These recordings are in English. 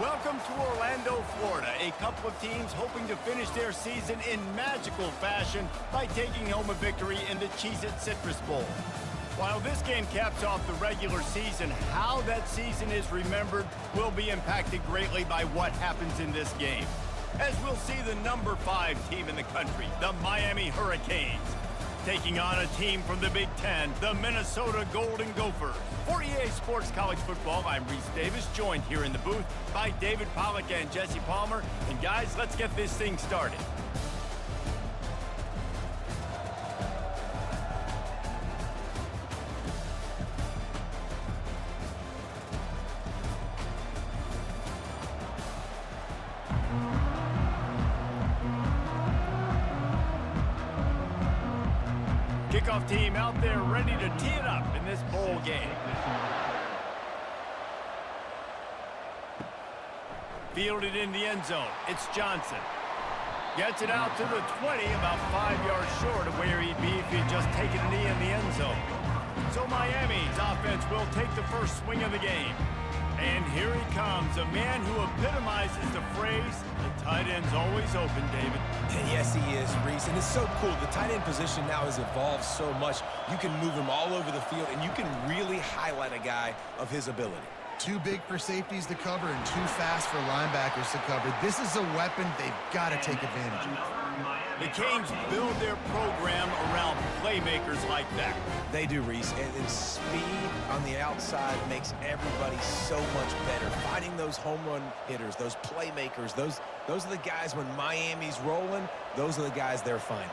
Welcome to Orlando, Florida, a couple of teams hoping to finish their season in magical fashion by taking home a victory in the Cheez-It Citrus Bowl. While this game caps off the regular season, how that season is remembered will be impacted greatly by what happens in this game. As we'll see the number 5 team in the country, the Miami Hurricanes, taking on a team from the Big Ten, the Minnesota Golden Gophers. For EA Sports College Football, I'm Reese Davis, joined here in the booth by David Pollack and Jesse Palmer. And guys, let's get this thing started. Kickoff team out there ready to tee it up in this bowl game. Fielded in the end zone. It's Johnson. Gets it out to the 20, about 5 yards short of where he'd be if he'd just taken a knee in the end zone. So Miami's offense will take the first swing of the game. And here he comes, a man who epitomizes the phrase, the tight end's always open, David. And yes, he is, Reese. And it's so cool. The tight end position now has evolved so much. You can move him all over the field, and you can really highlight a guy of his ability. Too big for safeties to cover and too fast for linebackers to cover. This is a weapon they've got to take advantage of. The Canes build their program around playmakers like that. They do, Reese. And speed on the outside makes everybody so much better. Finding those home run hitters, those playmakers, those are the guys when Miami's rolling, those are the guys they're finding.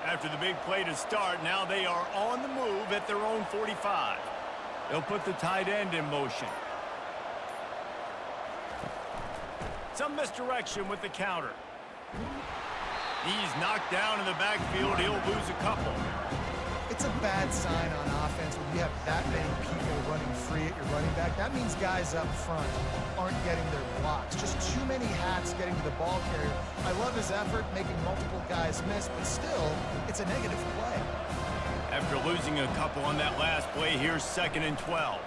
After the big play to start, now they are on the move at their own 45. They'll put the tight end in motion. Some misdirection with the counter. He's knocked down in the backfield. He'll lose a couple. It's a bad sign on offense when you have that many people running free at your running back. That means guys up front aren't getting their blocks. Just too many hats getting to the ball carrier. I love his effort, making multiple guys miss, but still, it's a negative play. After losing a couple on that last play, here's 2nd and 12.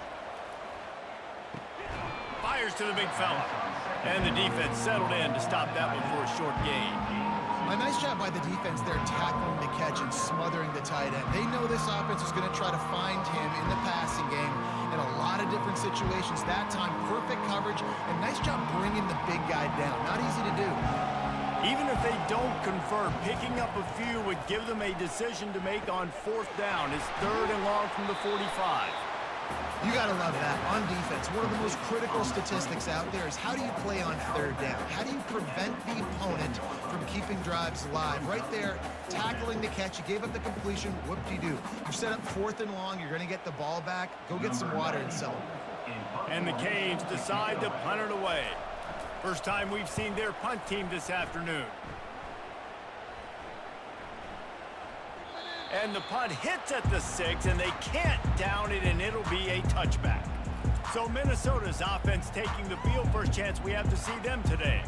Fires to the big fella. And the defense settled in to stop that one for a short gain. A nice job by the defense there, tackling the catch and smothering the tight end. They know this offense is going to try to find him in the passing game in a lot of different situations. That time, perfect coverage, and nice job bringing the big guy down. Not easy to do. Even if they don't convert, picking up a few would give them a decision to make on 4th down. It's 3rd and long from the 45. You got to love that. On defense, one of the most critical statistics out there is how do you play on 3rd down? How do you prevent the opponent from keeping drives alive? Right there, tackling the catch. You gave up the completion. Whoop-de-doo. You set up 4th and long. You're going to get the ball back. Go get some water and celebrate. And the Canes decide to punt it away. First time we've seen their punt team this afternoon. And the punt hits at the 6, and they can't down it, and it'll be a touchback. So Minnesota's offense taking the field. First chance we have to see them today.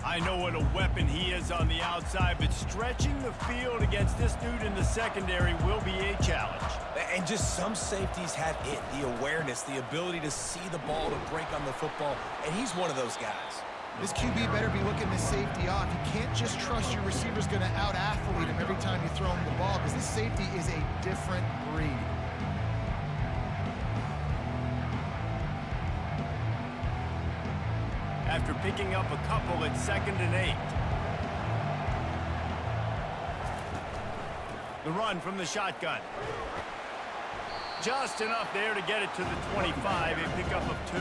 I know what a weapon he is on the outside, but stretching the field against this dude in the secondary will be a challenge. And just some safeties have it, the awareness, the ability to see the ball, to break on the football, and he's one of those guys. This QB better be looking this safety off. You can't just trust your receiver's going to out-athlete him every time you throw him the ball, because this safety is a different breed. After picking up a couple, it's 2nd and 8. The run from the shotgun. Just enough there to get it to the 25, a pickup of 2.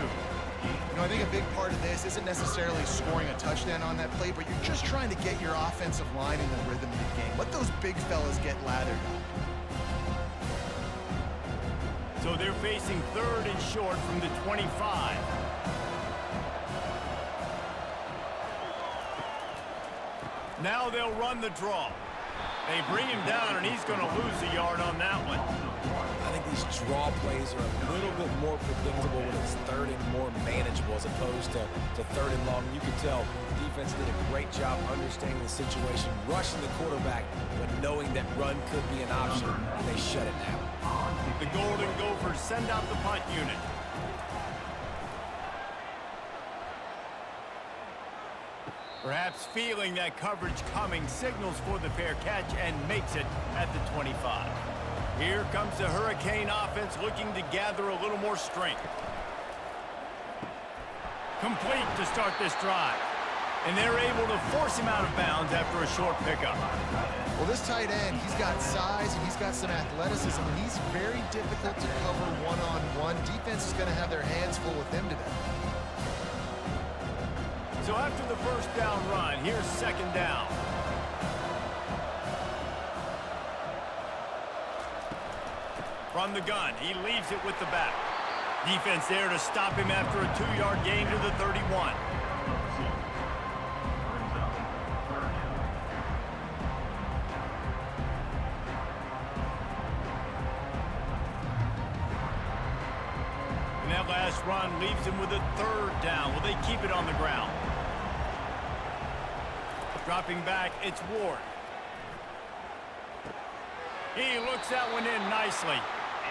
You know, I think a big part of this isn't necessarily scoring a touchdown on that play, but you're just trying to get your offensive line in the rhythm of the game. Let those big fellas get lathered up. So they're facing 3rd and short from the 25. Now they'll run the draw. They bring him down, and he's going to lose a yard on that one. I think these draw plays are a little bit more predictable when it's 3rd and more manageable as opposed to 3rd and long. You can tell the defense did a great job understanding the situation, rushing the quarterback, but knowing that run could be an option, and they shut it down. The Golden Gophers send out the punt unit. Perhaps feeling that coverage coming, signals for the fair catch and makes it at the 25. Here comes the Hurricane offense looking to gather a little more strength. Complete to start this drive. And they're able to force him out of bounds after a short pickup. Well, this tight end, he's got size and he's got some athleticism, and he's very difficult to cover one-on-one. Defense is going to have their hands full with him today. So after the first down run, here's second down. From the gun, he leaves it with the back. Defense there to stop him after a 2-yard gain to the 31. And that last run leaves him with a third down. Will they keep it on the ground? Dropping back, it's Ward. He looks that one in nicely.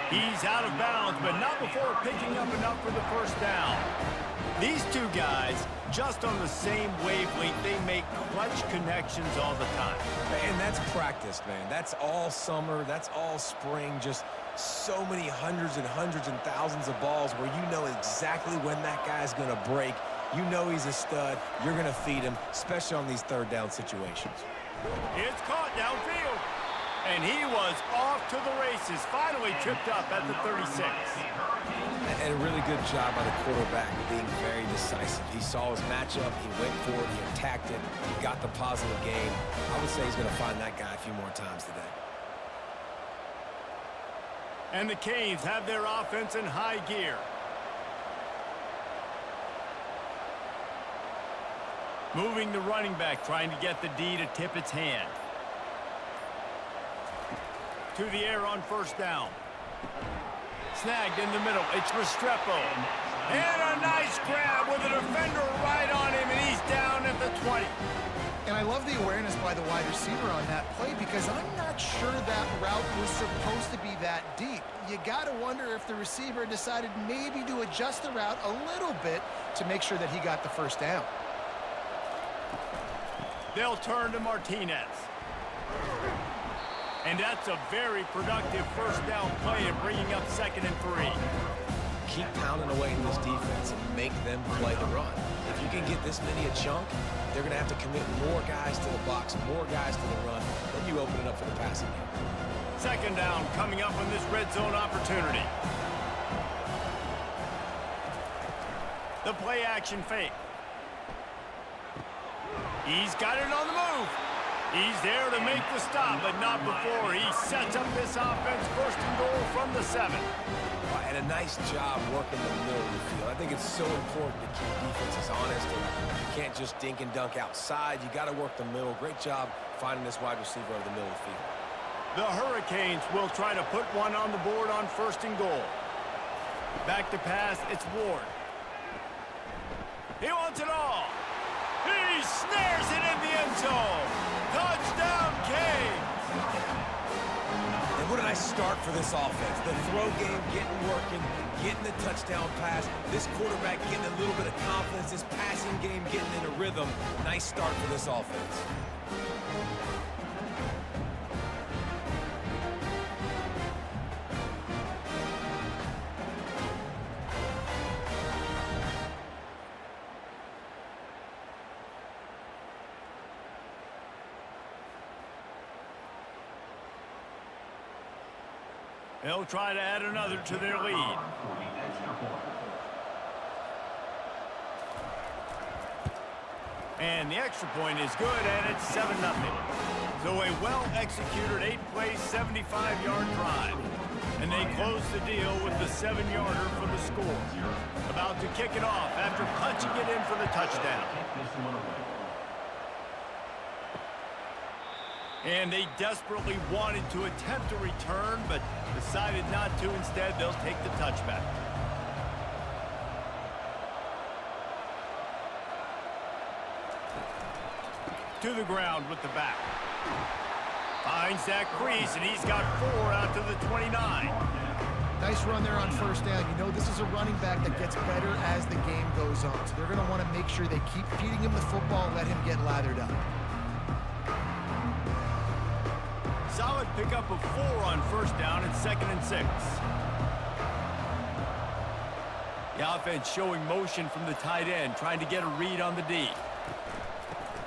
He's out of bounds, but not before picking up enough for the first down. These two guys, just on the same wavelength, they make clutch connections all the time. Man, that's practice, man. That's all summer. That's all spring. Just so many hundreds and thousands of balls where you know exactly when that guy's going to break. You know he's a stud. You're going to feed him, especially on these third down situations. It's caught downfield. And he was off to the races, finally tripped up at the 36. And a really good job by the quarterback being very decisive. He saw his matchup, he went for it, he attacked it, he got the positive gain. I would say he's going to find that guy a few more times today. And the Canes have their offense in high gear. Moving the running back, trying to get the D to tip its hand. To the air on first down. Snagged in the middle. It's Restrepo. And a nice grab with a defender right on him, and he's down at the 20. And I love the awareness by the wide receiver on that play, because I'm not sure that route was supposed to be that deep. You got to wonder if the receiver decided maybe to adjust the route a little bit to make sure that he got the first down. They'll turn to Martinez. And that's a very productive first down play of bringing up 2nd and 3. Keep pounding away in this defense and make them play the run. If you can get this many a chunk, they're going to have to commit more guys to the box, more guys to the run. Then you open it up for the passing game. Second down coming up on this red zone opportunity. The play action fake. He's got it on the move. He's there to make the stop, but not before he sets up this offense. 1st and goal from the 7. And a nice job working the middle of the field. I think it's so important to keep defenses honest. And you can't just dink and dunk outside. You got to work the middle. Great job finding this wide receiver over the middle of the field. The Hurricanes will try to put one on the board on 1st and goal. Back to pass, it's Ward. He wants it all. He snares it in the end zone. Touchdown, Canes! And what a nice start for this offense. The throw game getting working, getting the touchdown pass. This quarterback getting a little bit of confidence. This passing game getting in a rhythm. Nice start for this offense. They'll try to add another to their lead. And the extra point is good, and it's 7-0. So a well-executed 8-play, 75-yard drive. And they close the deal with the 7-yarder for the score. About to kick it off after punching it in for the touchdown. And they desperately wanted to attempt a return, but decided not to. Instead, they'll take the touchback. To the ground with the back. Finds that crease, and he's got 4 out to the 29. Nice run there on first down. You know this is a running back that gets better as the game goes on. So they're going to want to make sure they keep feeding him the football, let him get lathered up. Solid pickup of 4 on first down and 2nd and 6. The offense showing motion from the tight end, trying to get a read on the D.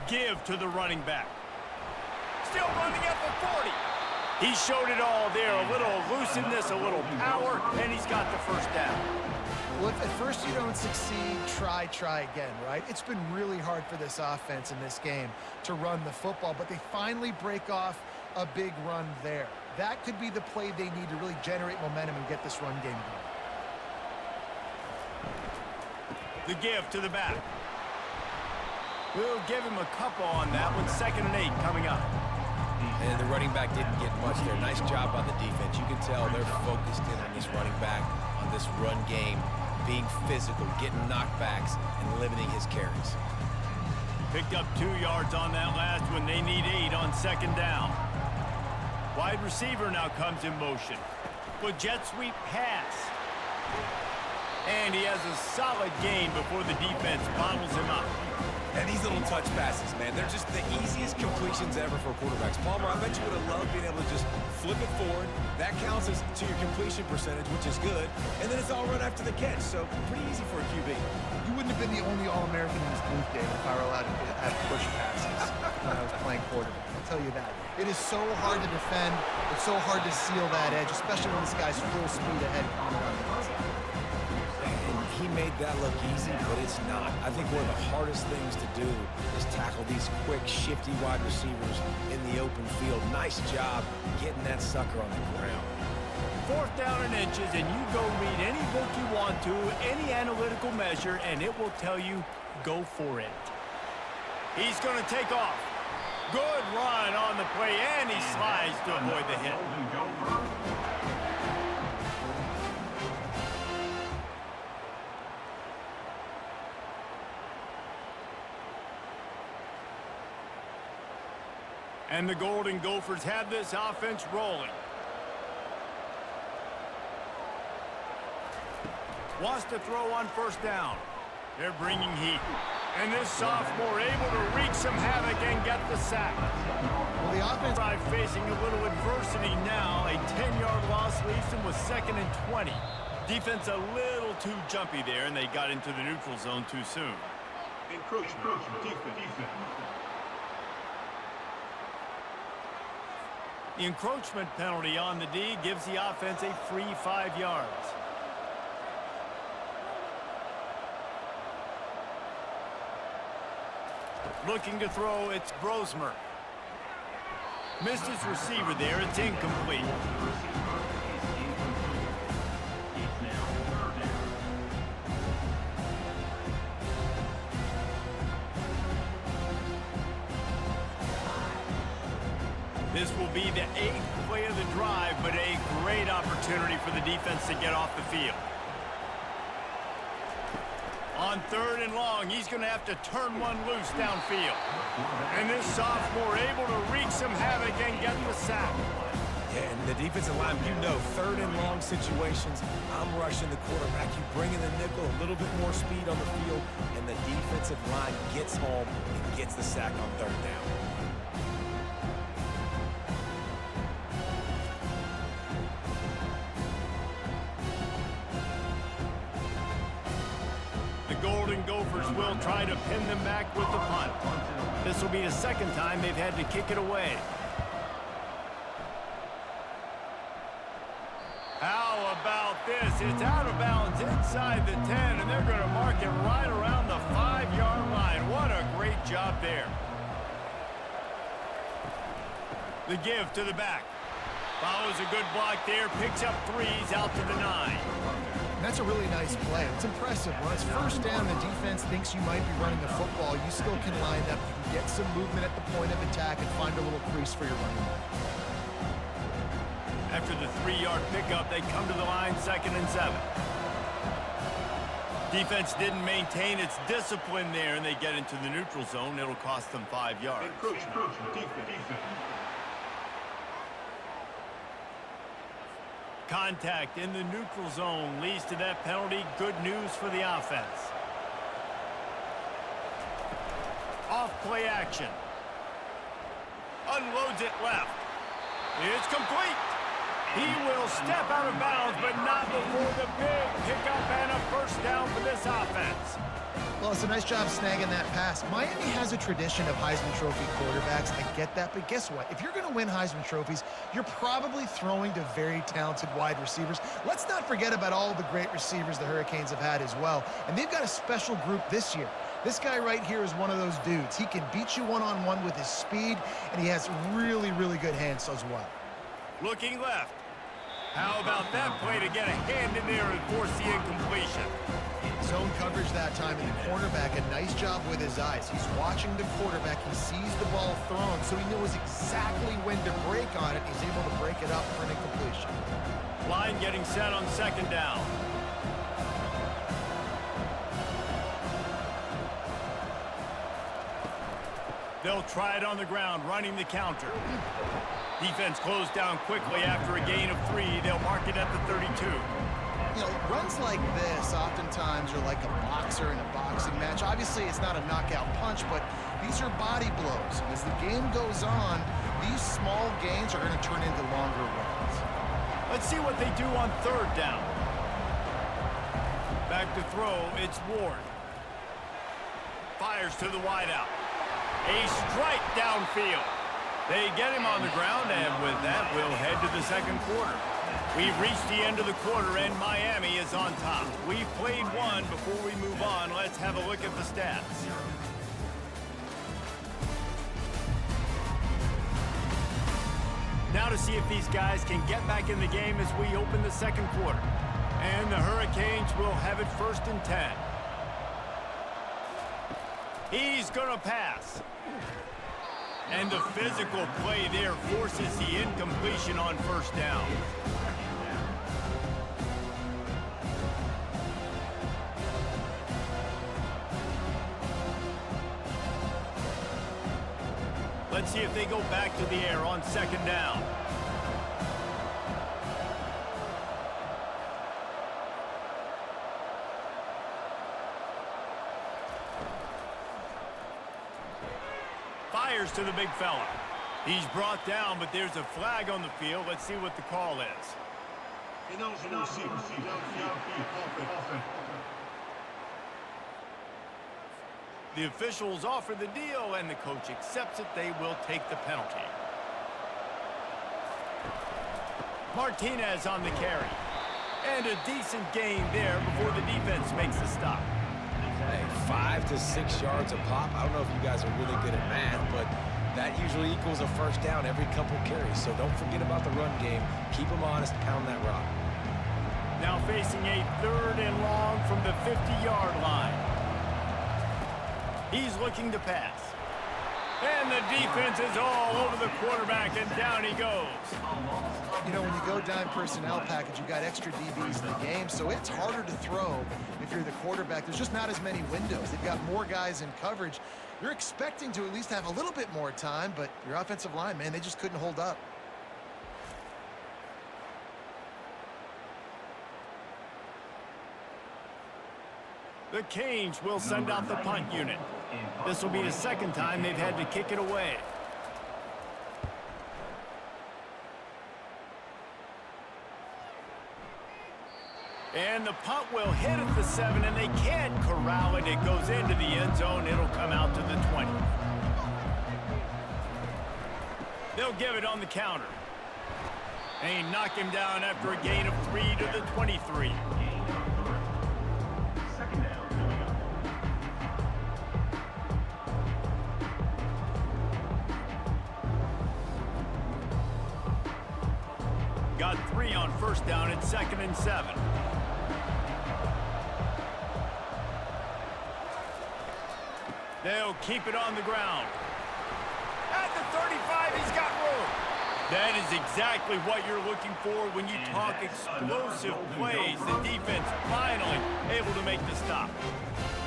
Give to the running back. Still running at the 40. He showed it all there. A little elusiveness, a little power, and he's got the first down. Well, if at first you don't succeed, try again, right? It's been really hard for this offense in this game to run the football, but they finally break off a big run there. That could be the play they need to really generate momentum and get this run game going. The give to the back. We'll give him a couple on that one. 2nd and 8 coming up. And the running back didn't get much there. Nice job by the defense. You can tell they're focused in on this running back, on this run game, being physical, getting knockbacks, and limiting his carries. Picked up 2 yards on that last one. They need 8 on 2nd down. Wide receiver now comes in motion. With jet sweep pass. And he has a solid gain before the defense bottles him up. And these little touch passes, man, they're just the easiest completions ever for quarterbacks. Palmer, I bet you would have loved being able to just flip it forward. That counts as to your completion percentage, which is good. And then it's all run after the catch, so pretty easy for a QB. You wouldn't have been the only All-American in this booth, Dave, if I were allowed to have push passes when I was playing quarterback. I'll tell you that. It is so hard to defend. It's so hard to seal that edge, especially when this guy's full speed ahead coming around the outside. He made that look easy, but it's not. I think one of the hardest things to do is tackle these quick, shifty wide receivers in the open field. Nice job getting that sucker on the ground. 4th down and inches, and you go read any book you want to, any analytical measure, and it will tell you, go for it. He's going to take off. Good run on the play, and he slides to avoid the hit. And the Golden Gophers have this offense rolling. Wants to throw on first down. They're bringing heat. And this sophomore able to wreak some havoc and get the sack. Well, the offense Facing a little adversity now. A 10-yard loss leaves them with 2nd and 20. Defense a little too jumpy there, and they got into the neutral zone too soon. Encroachment. Defense. The encroachment penalty on the D gives the offense a free 5 yards. Looking to throw, it's Brosmer. Missed his receiver there, it's incomplete. This will be the 8th play of the drive, but a great opportunity for the defense to get off the field. On 3rd and long, he's going to have to turn one loose downfield. And this sophomore able to wreak some havoc and get the sack. Yeah, and the defensive line, you know, 3rd and long situations, I'm rushing the quarterback. You bring in the nickel, a little bit more speed on the field, and the defensive line gets home and gets the sack on 3rd down. Golden Gophers will try to pin them back with the punt. This will be the 2nd time they've had to kick it away. How about this? It's out of bounds inside the 10, and they're going to mark it right around the 5-yard line. What a great job there. The give to the back. Follows a good block there, picks up 3s out to the 9. That's a really nice play. It's impressive. When it's first down, the defense thinks you might be running the football. You still can line up, you can get some movement at the point of attack and find a little crease for your running back. After the 3-yard pickup, they come to the line 2nd and 7. Defense didn't maintain its discipline there, and they get into the neutral zone. It'll cost them 5 yards. Encroachment. Defense. Contact in the neutral zone leads to that penalty. Good news for the offense. Off play action. Unloads it left. It's complete. He will step out of bounds, but not before the big pickup and a first down for this offense. Well, it's a nice job snagging that pass. Miami has a tradition of Heisman Trophy quarterbacks. I get that, but guess what? If you're going to win Heisman Trophies, you're probably throwing to very talented wide receivers. Let's not forget about all the great receivers the Hurricanes have had as well. And they've got a special group this year. This guy right here is one of those dudes. He can beat you one-on-one with his speed, and he has really, really good hands as well. Looking left. How about that play to get a hand in there and force the incompletion? Zone coverage that time, and the cornerback, a nice job with his eyes. He's watching the quarterback. He sees the ball thrown, so he knows exactly when to break on it. He's able to break it up for an incompletion. Line getting set on second down. They'll try it on the ground, running the counter. Defense closed down quickly after a gain of 3. They'll mark it at the 32. You know, runs like this oftentimes are like a boxer in a boxing match. Obviously, it's not a knockout punch, but these are body blows. And as the game goes on, these small gains are going to turn into longer runs. Let's see what they do on third down. Back to throw, it's Ward. Fires to the wideout. A strike downfield. They get him on the ground, and with that, we'll head to the second quarter. We've reached the end of the quarter, and Miami is on top. We've played one. Before we move on, let's have a look at the stats. Now to see if these guys can get back in the game as we open the second quarter. And the Hurricanes will have it 1st and 10. He's going to pass. And the physical play there forces the incompletion on first down. Let's see if they go back to the air on second down. Fires to the big fella. He's brought down, but there's a flag on the field. Let's see what the call is. The officials offer the deal, and the coach accepts it. They will take the penalty. Martinez on the carry. And a decent gain there before the defense makes the stop. Hey, 5 to 6 yards a pop. I don't know if you guys are really good at math, but that usually equals a first down every couple carries. So don't forget about the run game. Keep them honest, pound that rock. Now facing a 3rd and long from the 50-yard line. He's looking to pass. And the defense is all over the quarterback, and down he goes. You know, when you go dime personnel package, you've got extra DBs in the game, so it's harder to throw if you're the quarterback. There's just not as many windows. They've got more guys in coverage. You're expecting to at least have a little bit more time, but your offensive line, man, they just couldn't hold up. The Canes will send out the punt unit. This will be the 2nd time they've had to kick it away. And the punt will hit at the 7, and they can't corral it. It goes into the end zone. It'll come out to the 20. They'll give it on the counter. And he knocked him down after a gain of 3 to the 23. Got 3 on first down at 2nd and 7. They'll keep it on the ground. At the 35, he's got room. That is exactly what you're looking for when you talk explosive plays. The defense finally able to make the stop.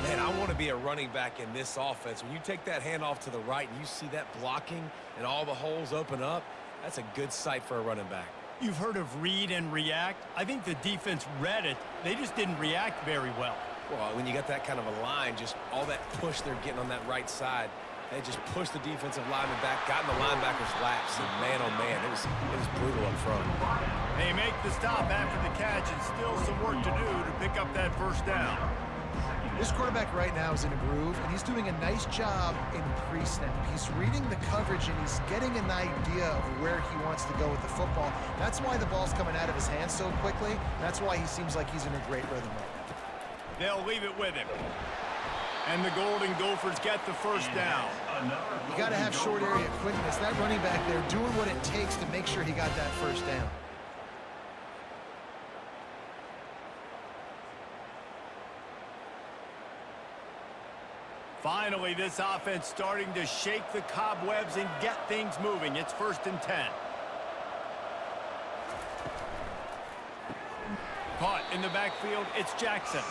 Man, I want to be a running back in this offense. When you take that handoff to the right and you see that blocking and all the holes open up, that's a good sight for a running back. You've heard of read and react. I think the defense read it. They just didn't react very well. Well, when you got that kind of a line, just all that push they're getting on that right side, they just pushed the defensive lineman back, got in the linebacker's laps, and man, oh man, it was brutal up front. They make the stop after the catch, and still some work to do to pick up that first down. This quarterback right now is in a groove, and he's doing a nice job in pre-snap. He's reading the coverage, and he's getting an idea of where he wants to go with the football. That's why the ball's coming out of his hands so quickly. That's why he seems like he's in a great rhythm right now. They'll leave it with him. And the Golden Gophers get the first down. You got to have short area quickness. That running back there doing what it takes to make sure he got that first down. Finally, this offense starting to shake the cobwebs and get things moving. It's 1st and 10. Caught in the backfield, it's Jackson.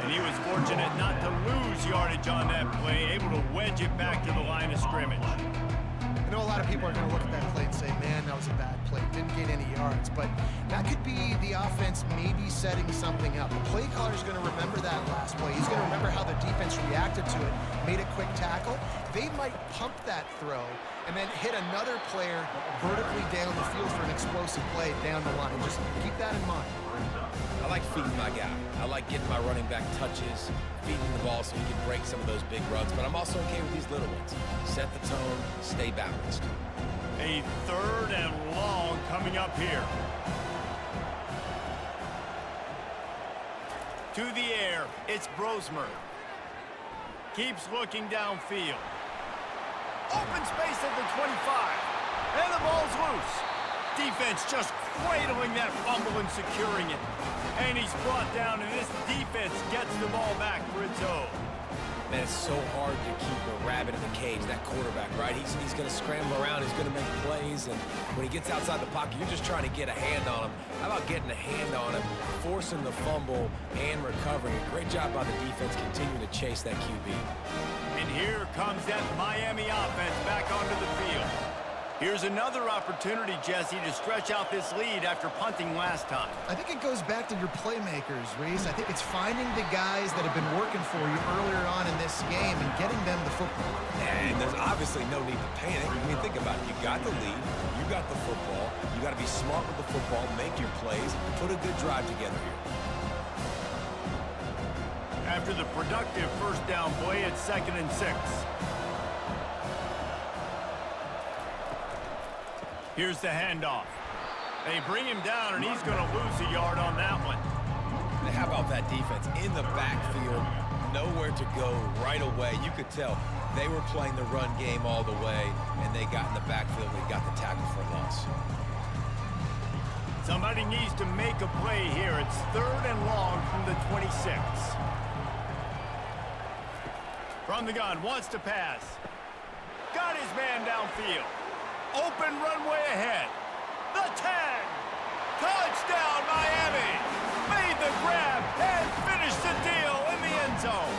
And he was fortunate not to lose yardage on that play, able to wedge it back to the line of scrimmage. I know a lot of people are going to look at that play and say, man, that was a bad play. Didn't gain any yards. But that could be the offense maybe setting something up. The play caller is going to remember that last play. He's going to remember how the defense reacted to it, made a quick tackle. They might pump that throw and then hit another player vertically down the field for an explosive play down the line. Just keep that in mind. I like feeding my guy. I like getting my running back touches, feeding the ball so he can break some of those big runs. But I'm also okay with these little ones. Set the tone, stay balanced. A 3rd and long coming up here. To the air, it's Brosmer. Keeps looking downfield. Open space at the 25. And the ball's loose. Defense just cradling that fumble and securing it. And he's brought down, and this defense gets the ball back for its own. Man, it's so hard to keep a rabbit in the cage, that quarterback, right? He's going to scramble around, he's going to make plays, and when he gets outside the pocket, you're just trying to get a hand on him. How about getting a hand on him, forcing the fumble, and recovering? Great job by the defense continuing to chase that QB. And here comes that Miami offense back onto the field. Here's another opportunity, Jesse, to stretch out this lead after punting last time. I think it goes back to your playmakers, Reese. I think it's finding the guys that have been working for you earlier on in this game and getting them the football. And there's obviously no need to panic. I mean, think about it. You got the lead. You got the football. You got to be smart with the football, make your plays, put a good drive together here. After the productive first down play, it's 2nd and 6. Here's the handoff. They bring him down, and he's going to lose a yard on that one. And how about that defense in the backfield, nowhere to go right away. You could tell they were playing the run game all the way, and they got in the backfield and got the tackle for a loss. Somebody needs to make a play here. It's 3rd and long from the 26. From the gun, wants to pass. Got his man downfield. Open runway ahead. The 10. Touchdown, Miami. Made the grab and finished the deal in the end zone.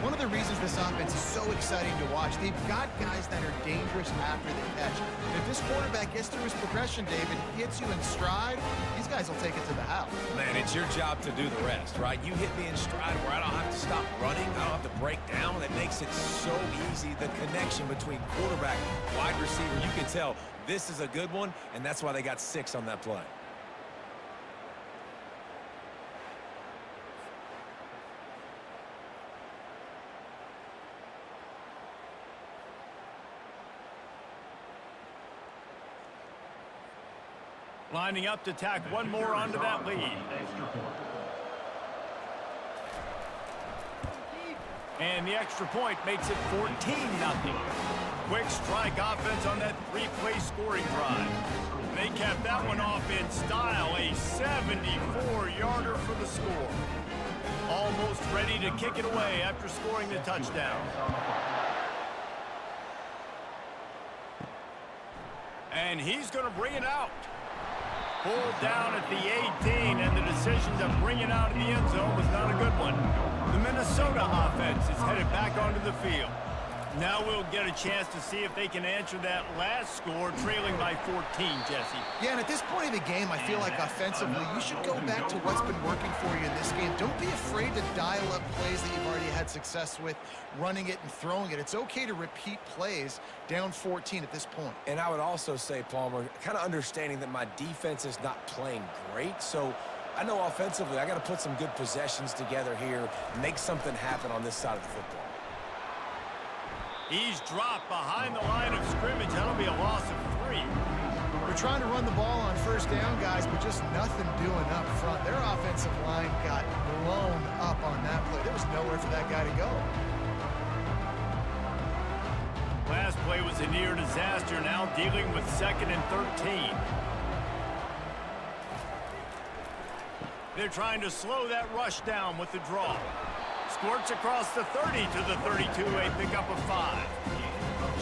One of the reasons this offense is so exciting to watch, they've got guys that are dangerous after the catch. If this quarterback gets through his progression, David, hits you in stride, these guys will take it to the house. Man, it's your job to do the rest, right? You hit me in stride where I don't have to stop running. I don't have to break down. That makes it so easy. The connection between quarterback, wide receiver, you can tell this is a good one, and that's why they got 6 on that play. Lining up to tack one more onto that lead. And the extra point makes it 14-0. Quick strike offense on that 3-play scoring drive. They kept that one off in style, a 74-yarder for the score. Almost ready to kick it away after scoring the touchdown. And he's going to bring it out. Pulled down at the 18, and the decision to bring it out in the end zone was not a good one. The Minnesota offense is headed back onto the field. Now we'll get a chance to see if they can answer that last score, trailing by 14, Jesse. Yeah, and at this point of the game, I feel like offensively, you should go back to what's been working for you in this game. Don't be afraid to dial up plays that you've already had success with, running it and throwing it. It's okay to repeat plays down 14 at this point. And I would also say, Palmer, kind of understanding that my defense is not playing great, so I know offensively I got to put some good possessions together here, make something happen on this side of the football. He's dropped behind the line of scrimmage. That'll be a loss of 3. We're trying to run the ball on first down, guys, but just nothing doing up front. Their offensive line got blown up on that play. There was nowhere for that guy to go. Last play was a near disaster, now dealing with 2nd and 13. They're trying to slow that rush down with the draw. Squirts across the 30 to the 32, a pickup of 5.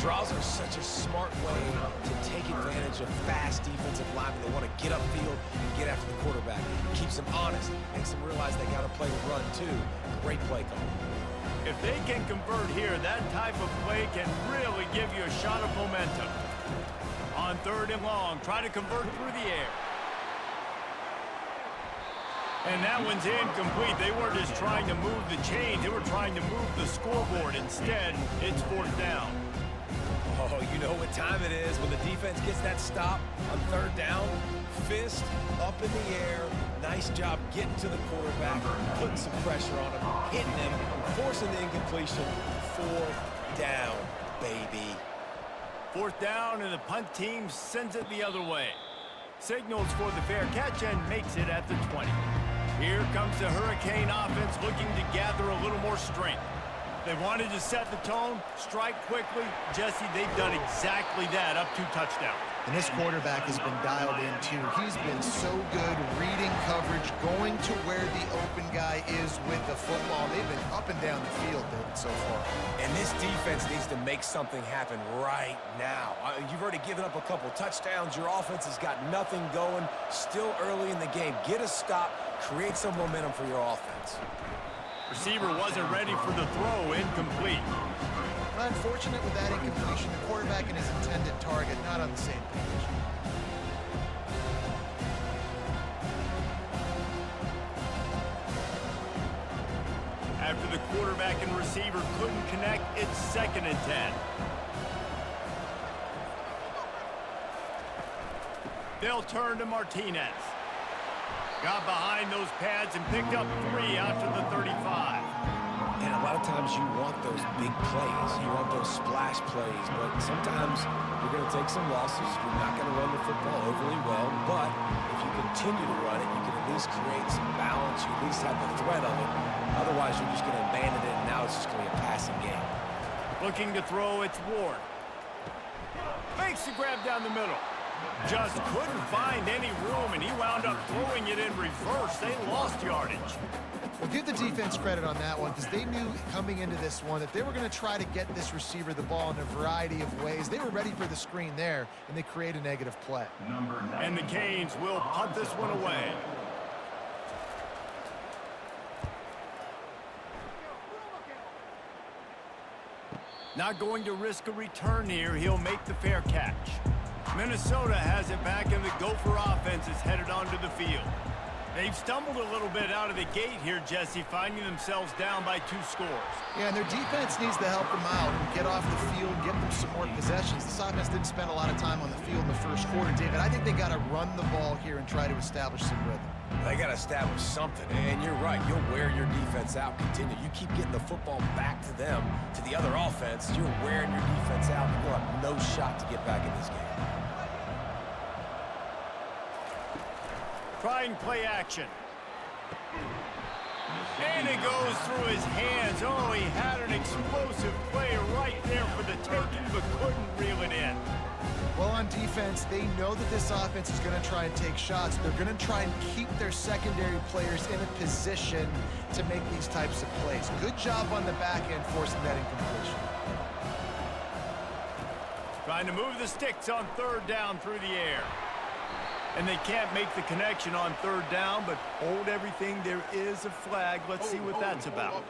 Draws are such a smart way to take advantage of fast defensive linemen that want to get upfield and get after the quarterback. Keeps them honest, makes them realize they got to play the run too. Great play call. If they can convert here, that type of play can really give you a shot of momentum. On 3rd and long, try to convert through the air. And that one's incomplete. They weren't just trying to move the chains. They were trying to move the scoreboard. Instead, it's 4th down. Oh, you know what time it is when the defense gets that stop on 3rd down. Fist up in the air. Nice job getting to the quarterback, putting some pressure on him, hitting him, forcing the incompletion. 4th down, baby. 4th down, and the punt team sends it the other way. Signals for the fair catch and makes it at the 20. Here comes the Hurricane offense looking to gather a little more strength. They wanted to set the tone, strike quickly. Jesse, they've done exactly that, up 2 touchdowns. And this quarterback has been dialed in, too. He's been so good reading coverage, going to where the open guy is with the football. They've been up and down the field, David, so far. And this defense needs to make something happen right now. You've already given up a couple touchdowns. Your offense has got nothing going. Still early in the game. Get a stop. Create some momentum for your offense. Receiver wasn't ready for the throw. Incomplete. Unfortunate with that incompletion. The quarterback and his intended target not on the same page. After the quarterback and receiver couldn't connect, it's 2nd and 10. They'll turn to Martinez. Got behind those pads and picked up 3 out to the 35. And a lot of times you want those big plays. You want those splash plays. But sometimes you're going to take some losses. You're not going to run the football overly well. But if you continue to run it, you can at least create some balance. You at least have the threat of it. Otherwise, you're just going to abandon it, and now it's just going to be a passing game. Looking to throw, it's Ward. Makes the grab down the middle. Just couldn't find any room, and he wound up throwing it in reverse. They lost yardage. Well, give the defense credit on that one because they knew coming into this one that they were going to try to get this receiver the ball in a variety of ways. They were ready for the screen there, and they create a negative play. And the Canes will punt this one away. Not going to risk a return here. He'll make the fair catch. Minnesota has it back, and the Gopher offense is headed onto the field. They've stumbled a little bit out of the gate here, Jesse, finding themselves down by 2 scores. Yeah, and their defense needs to help them out and get off the field, get them some more possessions. This offense didn't spend a lot of time on the field in the first quarter, David. I think they got to run the ball here and try to establish some rhythm. They got to establish something, and you're right. You'll wear your defense out. Continue. You keep getting the football back to them, to the other offense. You're wearing your defense out. You'll have no shot to get back in this game. Trying play action. And it goes through his hands. Oh, he had an explosive play right there for the taking, but couldn't reel it in. Well, on defense, they know that this offense is going to try and take shots. They're going to try and keep their secondary players in a position to make these types of plays. Good job on the back end forcing that incompletion. Trying to move the sticks on 3rd down through the air. And they can't make the connection on 3rd down, but hold everything. There is a flag. Let's see what that's about.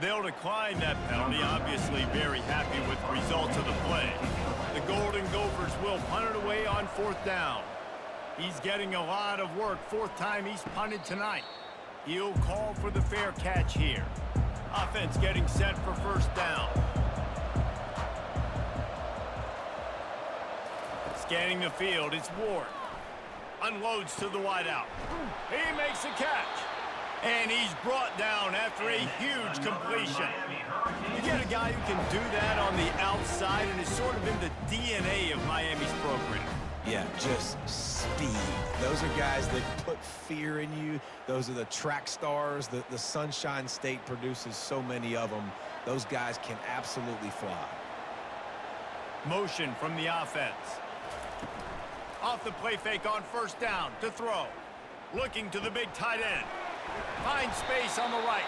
They'll decline that penalty, obviously very happy with the results of the play. The Golden Gophers will punt it away on 4th down. He's getting a lot of work. 4th time he's punted tonight. He'll call for the fair catch here. Offense getting set for 1st down. Scanning the field, it's Ward. Unloads to the wideout. He makes a catch. And he's brought down after a huge completion. You get a guy who can do that on the outside, and it's sort of in the DNA of Miami's program. Yeah, just speed. Those are guys that put fear in you. Those are the track stars. The Sunshine State produces so many of them. Those guys can absolutely fly. Motion from the offense. Off the play fake on 1st down to throw. Looking to the big tight end. Finds space on the right.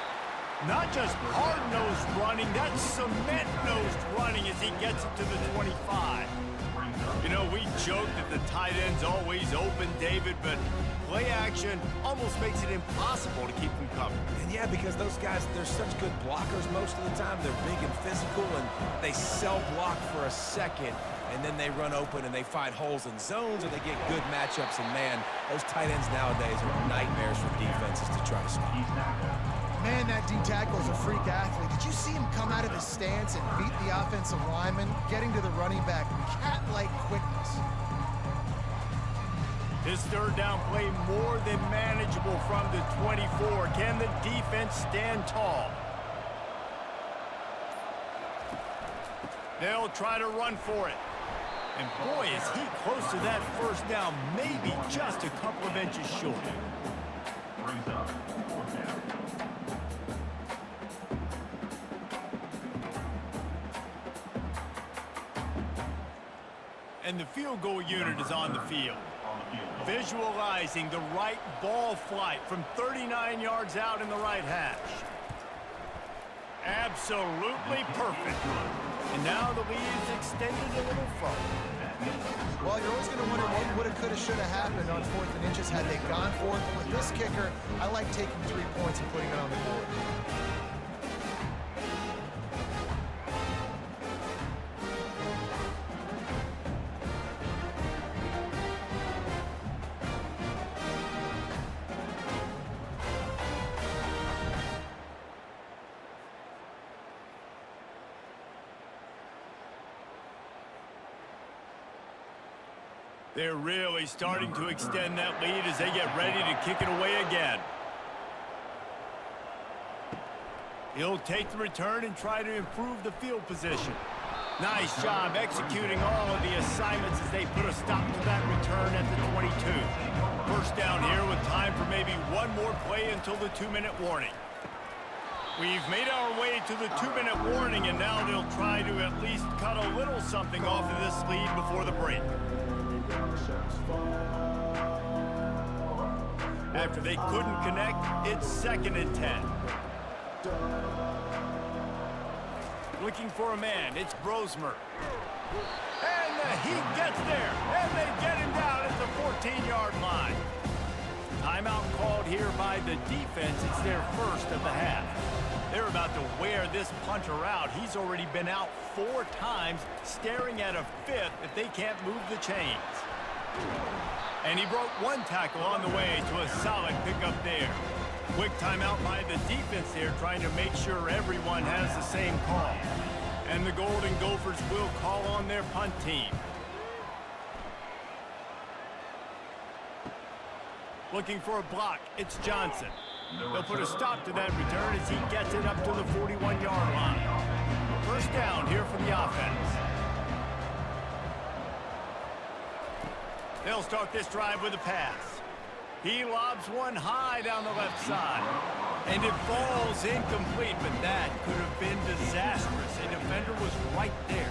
Not just hard-nosed running, that's cement-nosed running as he gets it to the 25. You know, we joke that the tight end's always open, David, but play action almost makes it impossible to keep them covered. And yeah, because those guys, they're such good blockers most of the time. They're big and physical, and they sell block for a second, and then they run open and they find holes in zones, or they get good matchups. And man, those tight ends nowadays are nightmares for defenses to try to stop. Man, that D-tackle is a freak athlete. Did you see him come out of his stance and beat the offensive lineman, getting to the running back? Cat-like quickness. His 3rd down play more than manageable from the 24. Can the defense stand tall? They'll try to run for it. And boy, is he close to that 1st down, maybe just a couple of inches short. And the field goal unit is on the field. Visualizing the right ball flight from 39 yards out in the right hash. Absolutely perfect. And now the lead is extended a little further. Well, you're always going to wonder what woulda, coulda, shoulda happened on 4th and inches had they gone for it. With this kicker, I like taking 3 points and putting it on the board. They're really starting to extend that lead as they get ready to kick it away again. He'll take the return and try to improve the field position. Nice job executing all of the assignments as they put a stop to that return at the 22. 1st down here with time for maybe one more play until the 2-minute warning. We've made our way to the 2-minute warning, and now they'll try to at least cut a little something off of this lead before the break. After they couldn't connect, it's 2nd and 10. Looking for a man, it's Brosmer. And he gets there, and they get him down at the 14-yard line. Timeout called here by the defense. It's their 1st of the half. They're about to wear this punter out. He's already been out 4 times, staring at a 5th if they can't move the chains. And he broke 1 tackle on the way to a solid pickup there. Quick timeout by the defense there, trying to make sure everyone has the same call. And the Golden Gophers will call on their punt team. Looking for a block, it's Johnson. They'll put a stop to that return as he gets it up to the 41-yard line. 1st down here for the offense. They'll start this drive with a pass. He lobs one high down the left side. And it falls incomplete, but that could have been disastrous. A defender was right there.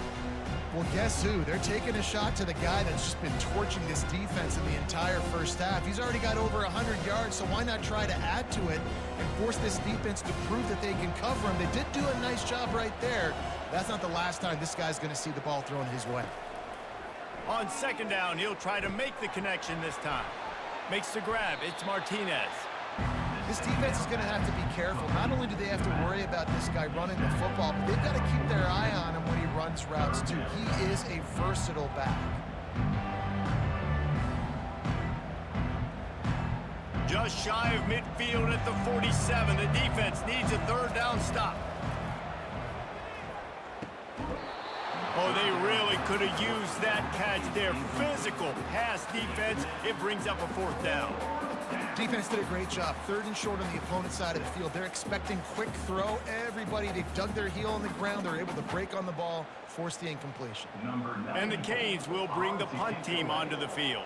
Well, guess who? They're taking a shot to the guy that's just been torching this defense in the entire 1st half. He's already got over 100 yards, so why not try to add to it and force this defense to prove that they can cover him? They did do a nice job right there. That's not the last time this guy's going to see the ball thrown his way. On 2nd down, he'll try to make the connection this time. Makes the grab. It's Martinez. This defense is going to have to be careful. Not only do they have to worry about this guy running the football, but they've got to keep their eye on him when he runs routes, too. He is a versatile back. Just shy of midfield at the 47. The defense needs a third down stop. Oh, they really could have used that catch there. Physical pass defense. It brings up a fourth down. Defense did a great job. Third and short on the opponent's side of the field. They're expecting quick throw. Everybody, they've dug their heel on the ground. They're able to break on the ball, force the incompletion. And the Canes will bring the punt team onto the field.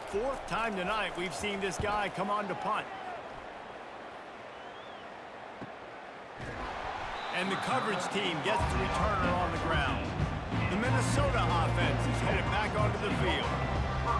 Fourth time tonight we've seen this guy come on to punt. And the coverage team gets the returner on the ground. The Minnesota offense is headed back onto the field.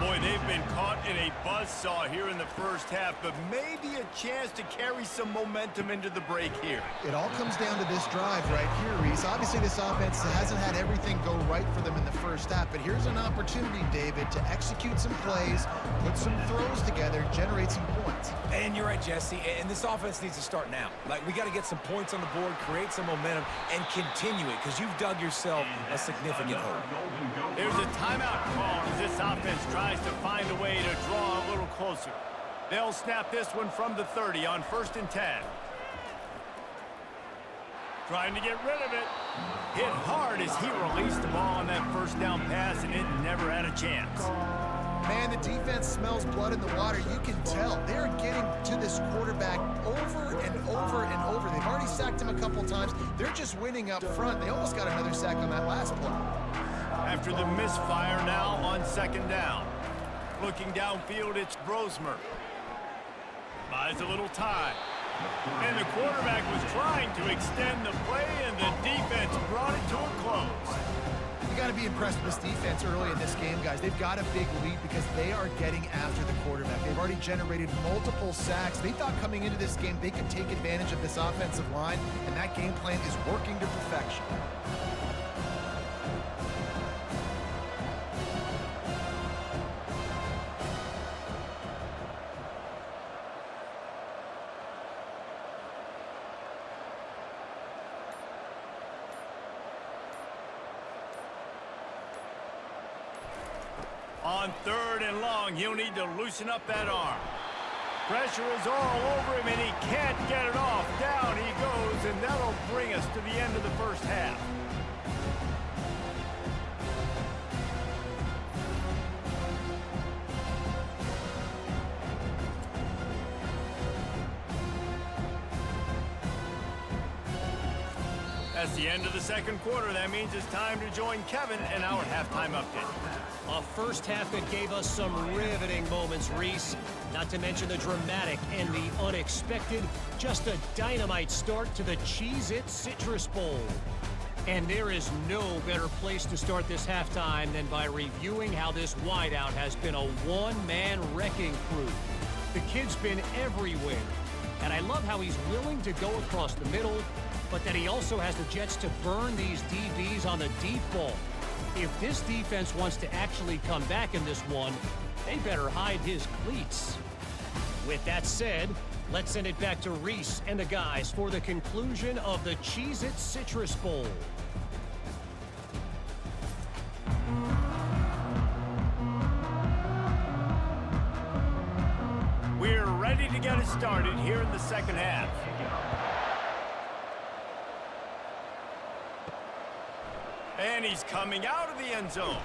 Boy, they've been caught in a buzzsaw here in the first half, but maybe a chance to carry some momentum into the break here. It all comes down to this drive right here, Reese. Obviously, this offense hasn't had everything go right for them in the first half, but here's an opportunity, David, to execute some plays, put some throws together, generate some points. And you're right, Jesse, and this offense needs to start now. Like, we got to get some points on the board, create some momentum, and continue it, because you've dug yourself a significant hole. There's a timeout call as this offense tries to find a way to draw a little closer. They'll snap this one from the 30 on 1st and 10. Trying to get rid of it. Hit hard as he released the ball on that first down pass, and it never had a chance. Man, the defense smells blood in the water. You can tell. They're getting to this quarterback over and over and over. They've already sacked him a couple times. They're just winning up front. They almost got another sack on that last play. After the misfire now on 2nd down. Looking downfield, it's Brosmer. Buys a little time. And the quarterback was trying to extend the play, and the defense brought it to a close. You got to be impressed with this defense early in this game, guys. They've got a big lead because they are getting after the quarterback. They've already generated multiple sacks. They thought coming into this game they could take advantage of this offensive line, and that game plan is working to perfection. On 3rd and long, he'll need to loosen up that arm. Pressure is all over him, and he can't get it off. Down he goes, and that'll bring us to the end of the first half. That's the end of the 2nd quarter. That means it's time to join Kevin in our halftime update. A first half that gave us some riveting moments, Reese. Not to mention the dramatic and the unexpected. Just a dynamite start to the Cheez-It Citrus Bowl. And there is no better place to start this halftime than by reviewing how this wideout has been a one-man wrecking crew. The kid's been everywhere. And I love how he's willing to go across the middle, but that he also has the jets to burn these DBs on the deep ball. If this defense wants to actually come back in this one, they better hide his cleats. With that said, let's send it back to Reese and the guys for the conclusion of the Cheez-It Citrus Bowl. We're ready to get it started here in the 2nd half. And he's coming out of the end zone.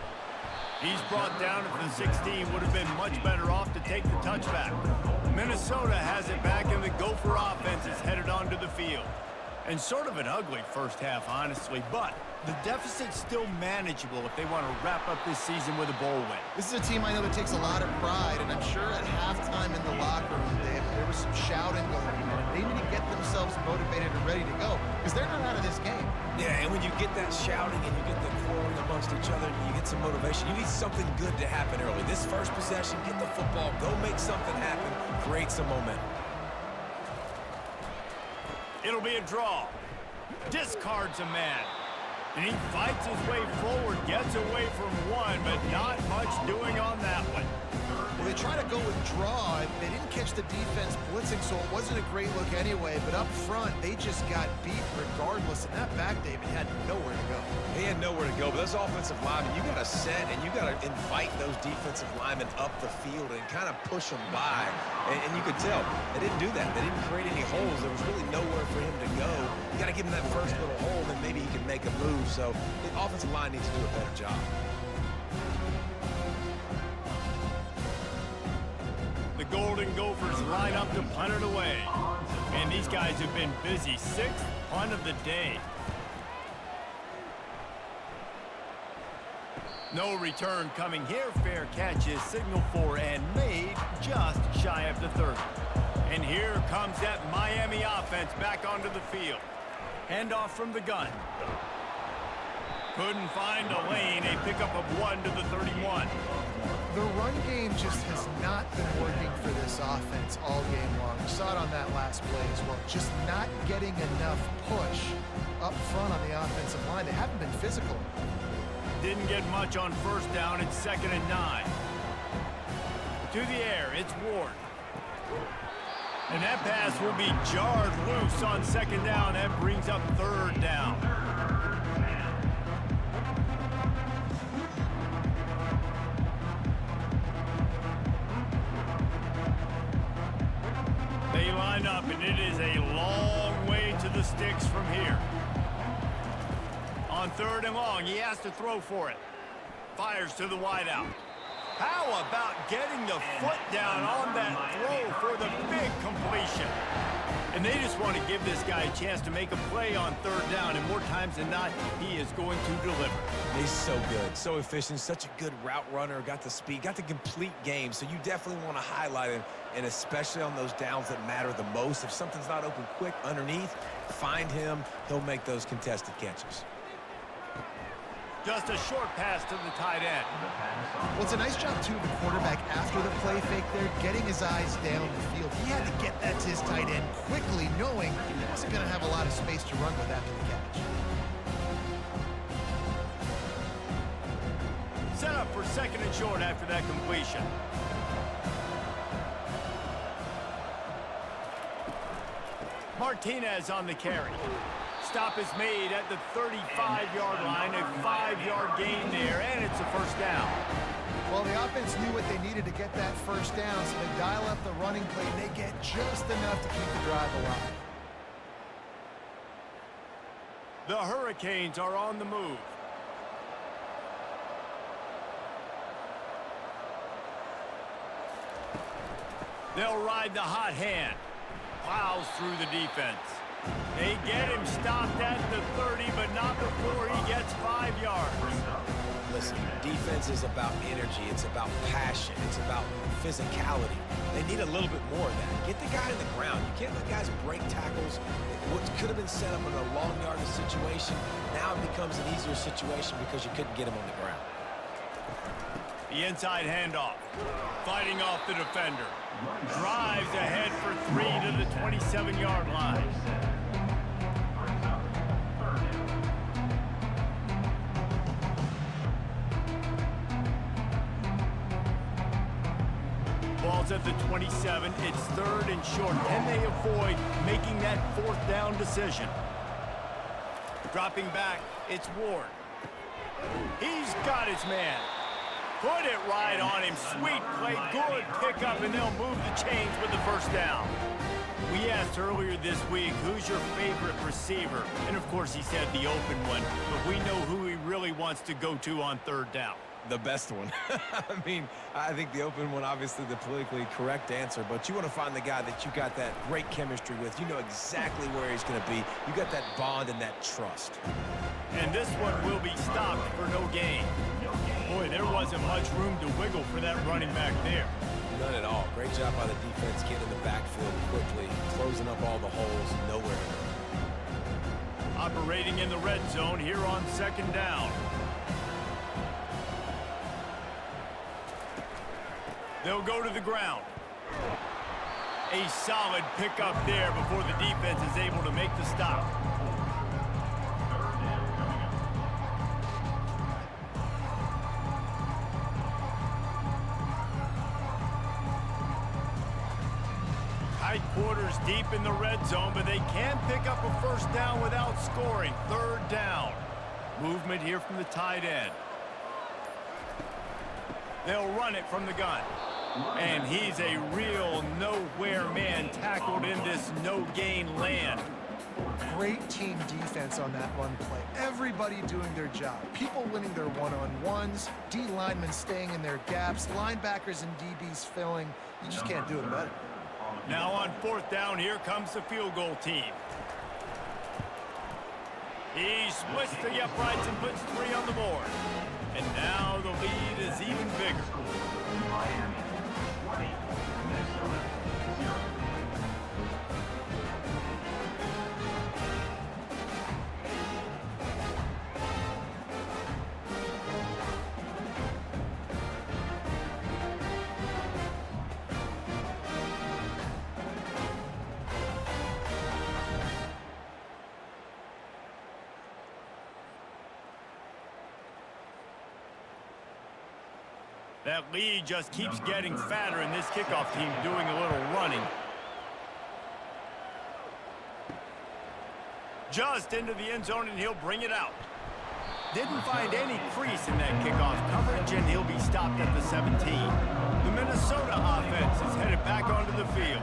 He's brought down at the 16. Would have been much better off to take the touchback. Minnesota has it back, and the Gopher offense is headed onto the field. And sort of an ugly first half, honestly, but the deficit's still manageable if they want to wrap up this season with a bowl win. This is a team I know that takes a lot of pride, and I'm sure at halftime in the locker room there was some shouting going on. They need to get themselves motivated and ready to go because they're not out of this game. Yeah, and when you get that shouting and you get the quarreling amongst each other and you get some motivation, you need something good to happen early. This first possession, get the football, go make something happen, create some momentum. It'll be a draw. Discards a man. And he fights his way forward, gets away from one, but not much doing on that one. Well, they try to go with draw. They didn't catch the defense blitzing, so it wasn't a great look anyway. But up front, they just got beat regardless. And that back, David, had nowhere to go. He had nowhere to go, but those offensive linemen, you got to set and you got to invite those defensive linemen up the field and kind of push them by. And you could tell they didn't do that. They didn't create any holes. There was really nowhere for him to go. You got to give him that first little hole, then maybe he can make a move. So the offensive line needs to do a better job. The Golden Gophers line up to punt it away. And these guys have been busy. 6th punt of the day. No return coming here. Fair catch is signaled for and made just shy of the 30. And here comes that Miami offense back onto the field. Handoff from the gun. Couldn't find a lane. A pickup of 1 to the 31. The run game just has not been working for this offense all game long. We saw it on that last play as well. Just not getting enough push up front on the offensive line. They haven't been physical. Didn't get much on first down. It's 2nd and 9. To the air, it's Ward. And that pass will be jarred loose on 2nd down. That brings up 3rd down. They line up, and it is a long way to the sticks from here. On 3rd and long, he has to throw for it. Fires to the wideout. How about getting the foot down on that throw for the big completion? And they just want to give this guy a chance to make a play on 3rd down, and more times than not, he is going to deliver. He's so good, so efficient, such a good route runner, got the speed, got the complete game, so you definitely want to highlight him, and especially on those downs that matter the most. If something's not open quick underneath, find him, he'll make those contested catches. Just a short pass to the tight end. Well, it's a nice job, too, of the quarterback after the play fake there, getting his eyes down the field. He had to get that to his tight end quickly, knowing he wasn't going to have a lot of space to run with after the catch. Set up for 2nd and short after that completion. Martinez on the carry. Stop is made at the 35-yard line, a 5-yard gain there, and it's a 1st down. Well, the offense knew what they needed to get that 1st down, so they dial up the running play, and they get just enough to keep the drive alive. The Hurricanes are on the move. They'll ride the hot hand. Plows through the defense. They get him stopped at the 30, but not before he gets 5 yards. Listen, defense is about energy. It's about passion. It's about physicality. They need a little bit more of that. Get the guy in the ground. You can't let guys break tackles. What could have been set up in a long yardage situation, now it becomes an easier situation because you couldn't get him on the ground. The inside handoff. Fighting off the defender. Drives ahead for 3 to the 27-yard line. Ball's at the 27. It's 3rd and short. Can they avoid making that 4th down decision? Dropping back, it's Ward. He's got his man. Put it right on him. Sweet play, good pickup, and they'll move the chains with the 1st down. We asked earlier this week, who's your favorite receiver? And of course he said the open one, but we know who he really wants to go to on 3rd down. The best one. I mean, I think the open one, obviously the politically correct answer, but you want to find the guy that you got that great chemistry with. You know exactly where he's going to be. You got that bond and that trust. And this one will be stopped for no gain. Boy, there wasn't much room to wiggle for that running back there. None at all. Great job by the defense getting in the backfield quickly, closing up all the holes, nowhere to go. Operating in the red zone here on 2nd down. They'll go to the ground. A solid pickup there before the defense is able to make the stop. Three-quarters deep in the red zone, but they can pick up a first down without scoring. Third down. Movement here from the tight end. They'll run it from the gun. And he's a real nowhere man tackled in this no-gain land. Great team defense on that run play. Everybody doing their job. People winning their one-on-ones, D linemen staying in their gaps, linebackers and DBs filling. You just can't do it better. Now on fourth down, here comes the field goal team. He splits the uprights and puts 3 on the board. And now the lead is even bigger. Miami 20, Minnesota 0. That lead just keeps getting fatter, and this kickoff team doing a little running. Just into the end zone, and he'll bring it out. Didn't find any crease in that kickoff coverage, and he'll be stopped at the 17. The Minnesota offense is headed back onto the field.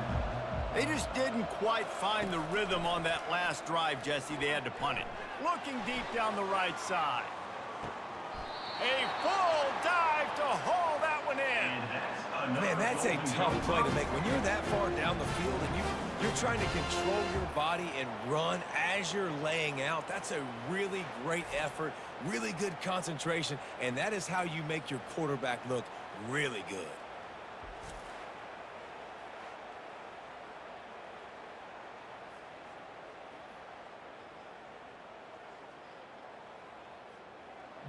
They just didn't quite find the rhythm on that last drive, Jesse. They had to punt it. Looking deep down the right side. A full dive to haul that one in. Man, that's a tough play to make. When you're that far down the field and you're trying to control your body and run as you're laying out, that's a really great effort, really good concentration, and that is how you make your quarterback look really good.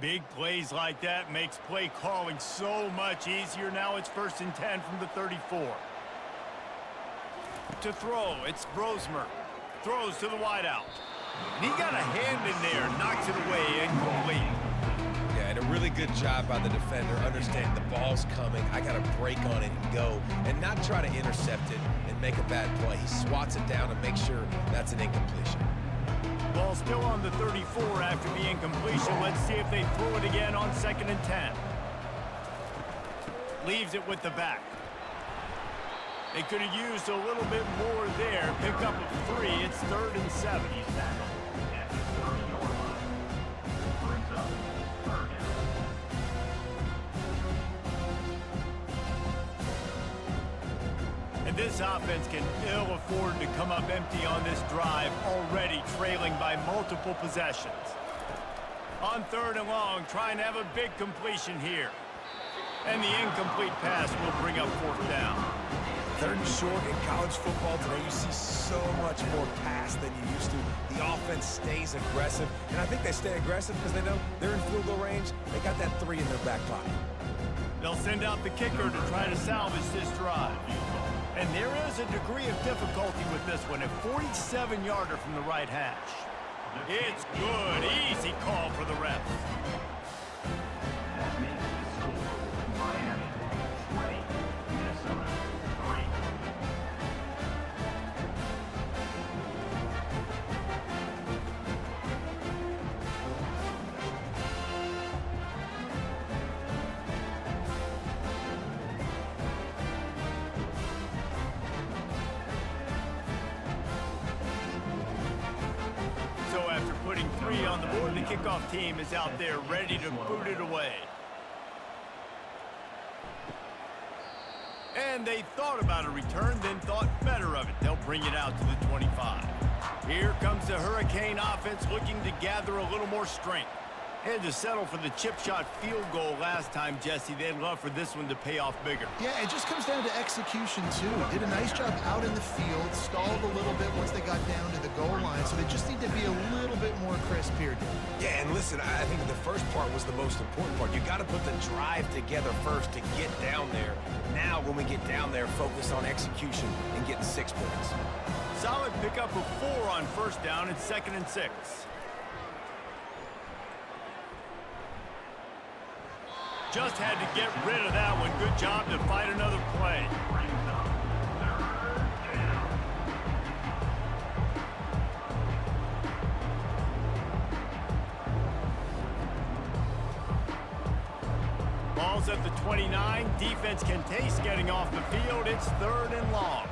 Big plays like that makes play calling so much easier. Now it's 1st and 10 from the 34. To throw, it's Brosmer. Throws to the wideout. And he got a hand in there, knocks it away, incomplete. Yeah, and a really good job by the defender, understanding the ball's coming. I got to break on it and go, and not try to intercept it and make a bad play. He swats it down and makes sure that's an incompletion. Ball still on the 34 after the incompletion. Let's see if they throw it again on 2nd and 10. Leaves it with the back. They could have used a little bit more there. Pick up a 3. It's 3rd and 7. And this offense can ill afford to come up empty on this drive, already trailing by multiple possessions. On 3rd and long, trying to have a big completion here. And the incomplete pass will bring up 4th down. 3rd and short in college football today, you see so much more pass than you used to. The offense stays aggressive, and I think they stay aggressive because they know they're in field goal range. They got that 3 in their back pocket. They'll send out the kicker to try to salvage this drive. And there is a degree of difficulty with this one, a 47-yarder from the right hash. It's good, easy call for the refs. That makes the score Miami 20, Minnesota 3. So after putting 3 on the board, the kickoff team is out there ready to boot it away. And they thought about a return, then thought better of it. They'll bring it out to the 25. Here comes the Hurricane offense looking to gather a little more strength. Had to settle for the chip shot field goal last time, Jesse. They'd love for this one to pay off bigger. Yeah, it just comes down to execution, too. Did a nice job out in the field, stalled a little bit once they got down to the goal line, so they just need to be a little bit more crisp here. Yeah, and listen, I think the first part was the most important part. You got to put the drive together first to get down there. Now, when we get down there, focus on execution and getting 6 points. Solid pickup of 4 on 1st down and 2nd and 6. Just had to get rid of that one. Good job to fight another play. Ball's at the 29. Defense can taste getting off the field. It's 3rd and long.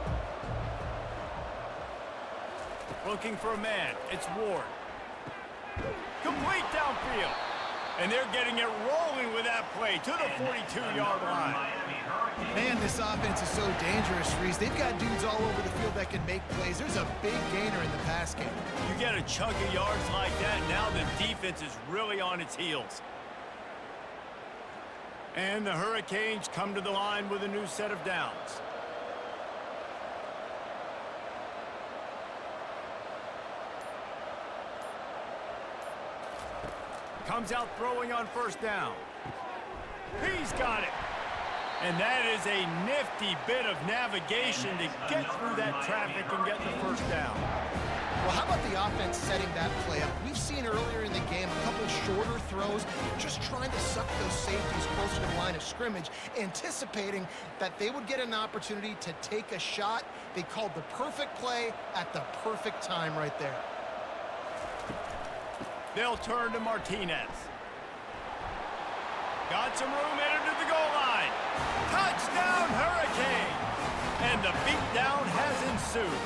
Looking for a man. It's Ward. Complete downfield. And they're getting it rolling with that play to the 42-yard line. Man, this offense is so dangerous, Reese. They've got dudes all over the field that can make plays. There's a big gainer in the pass game. You get a chunk of yards like that, now the defense is really on its heels. And the Hurricanes come to the line with a new set of downs. Comes out throwing on 1st down. He's got it. And that is a nifty bit of navigation to get through that traffic and get the 1st down. Well, how about the offense setting that play up? We've seen earlier in the game a couple shorter throws, just trying to suck those safeties closer to the line of scrimmage, anticipating that they would get an opportunity to take a shot. They called the perfect play at the perfect time right there. They'll turn to Martinez. Got some room headed to the goal line. Touchdown, Hurricane! And the beatdown has ensued.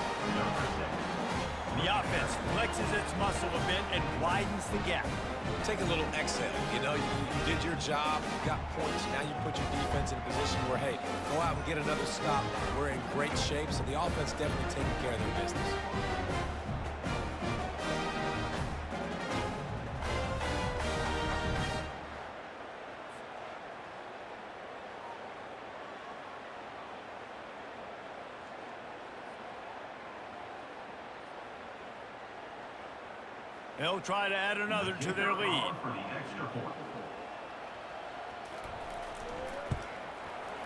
The offense flexes its muscle a bit and widens the gap. Take a little exhale. You know, you did your job, you got points. Now you put your defense in a position where, hey, go out and get another stop. We're in great shape, so the offense definitely taking care of their business. They'll try to add another to their lead.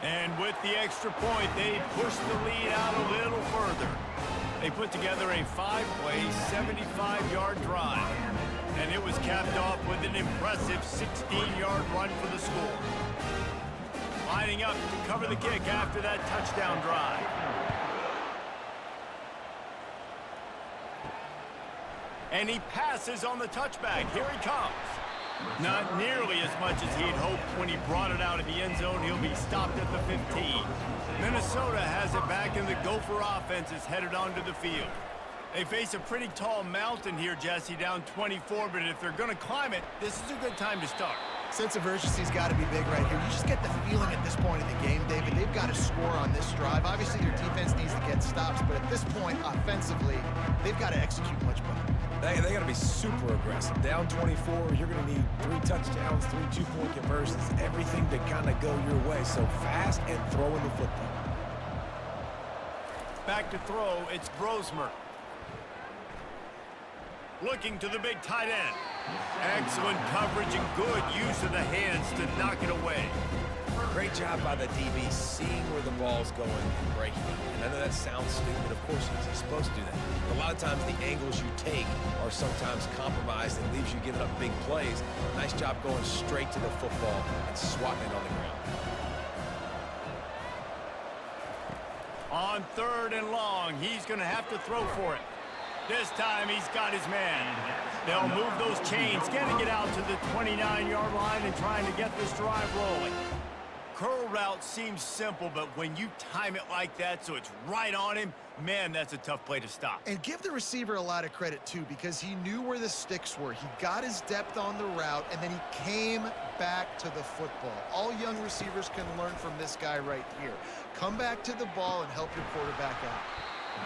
And with the extra point, they push the lead out a little further. They put together a 5-play, 75-yard drive. And it was capped off with an impressive 16-yard run for the score. Lining up to cover the kick after that touchdown drive. And he passes on the touchback. Here he comes. Not nearly as much as he'd hoped when he brought it out of the end zone. He'll be stopped at the 15. Minnesota has it back, and the Gopher offense is headed onto the field. They face a pretty tall mountain here, Jesse, down 24, but if they're going to climb it, this is a good time to start. Sense of urgency's got to be big right here. You just get the feeling at this point in the game, David, they've got to score on this drive. Obviously, their defense needs to get stops, but at this point, offensively, they've got to execute much better. They got to be super aggressive. Down 24, you're going to need 3 touchdowns, 3 two-point conversions, everything to kind of go your way. So fast and throwing the football. Back to throw, it's Brosmer. Looking to the big tight end. Excellent coverage and good use of the hands to knock it away. Great job by the DB seeing where the ball's going and breaking it. And I know that sounds stupid. Of course he's supposed to do that. But a lot of times the angles you take are sometimes compromised and leaves you giving up big plays. Nice job going straight to the football and swatting it on the ground. On 3rd and long, he's going to have to throw for it. This time he's got his man. They'll move those chains, getting it out to the 29-yard line and trying to get this drive rolling. Curl route seems simple, but when you time it like that so it's right on him, man, that's a tough play to stop. And give the receiver a lot of credit, too, because he knew where the sticks were. He got his depth on the route, and then he came back to the football. All young receivers can learn from this guy right here. Come back to the ball and help your quarterback out.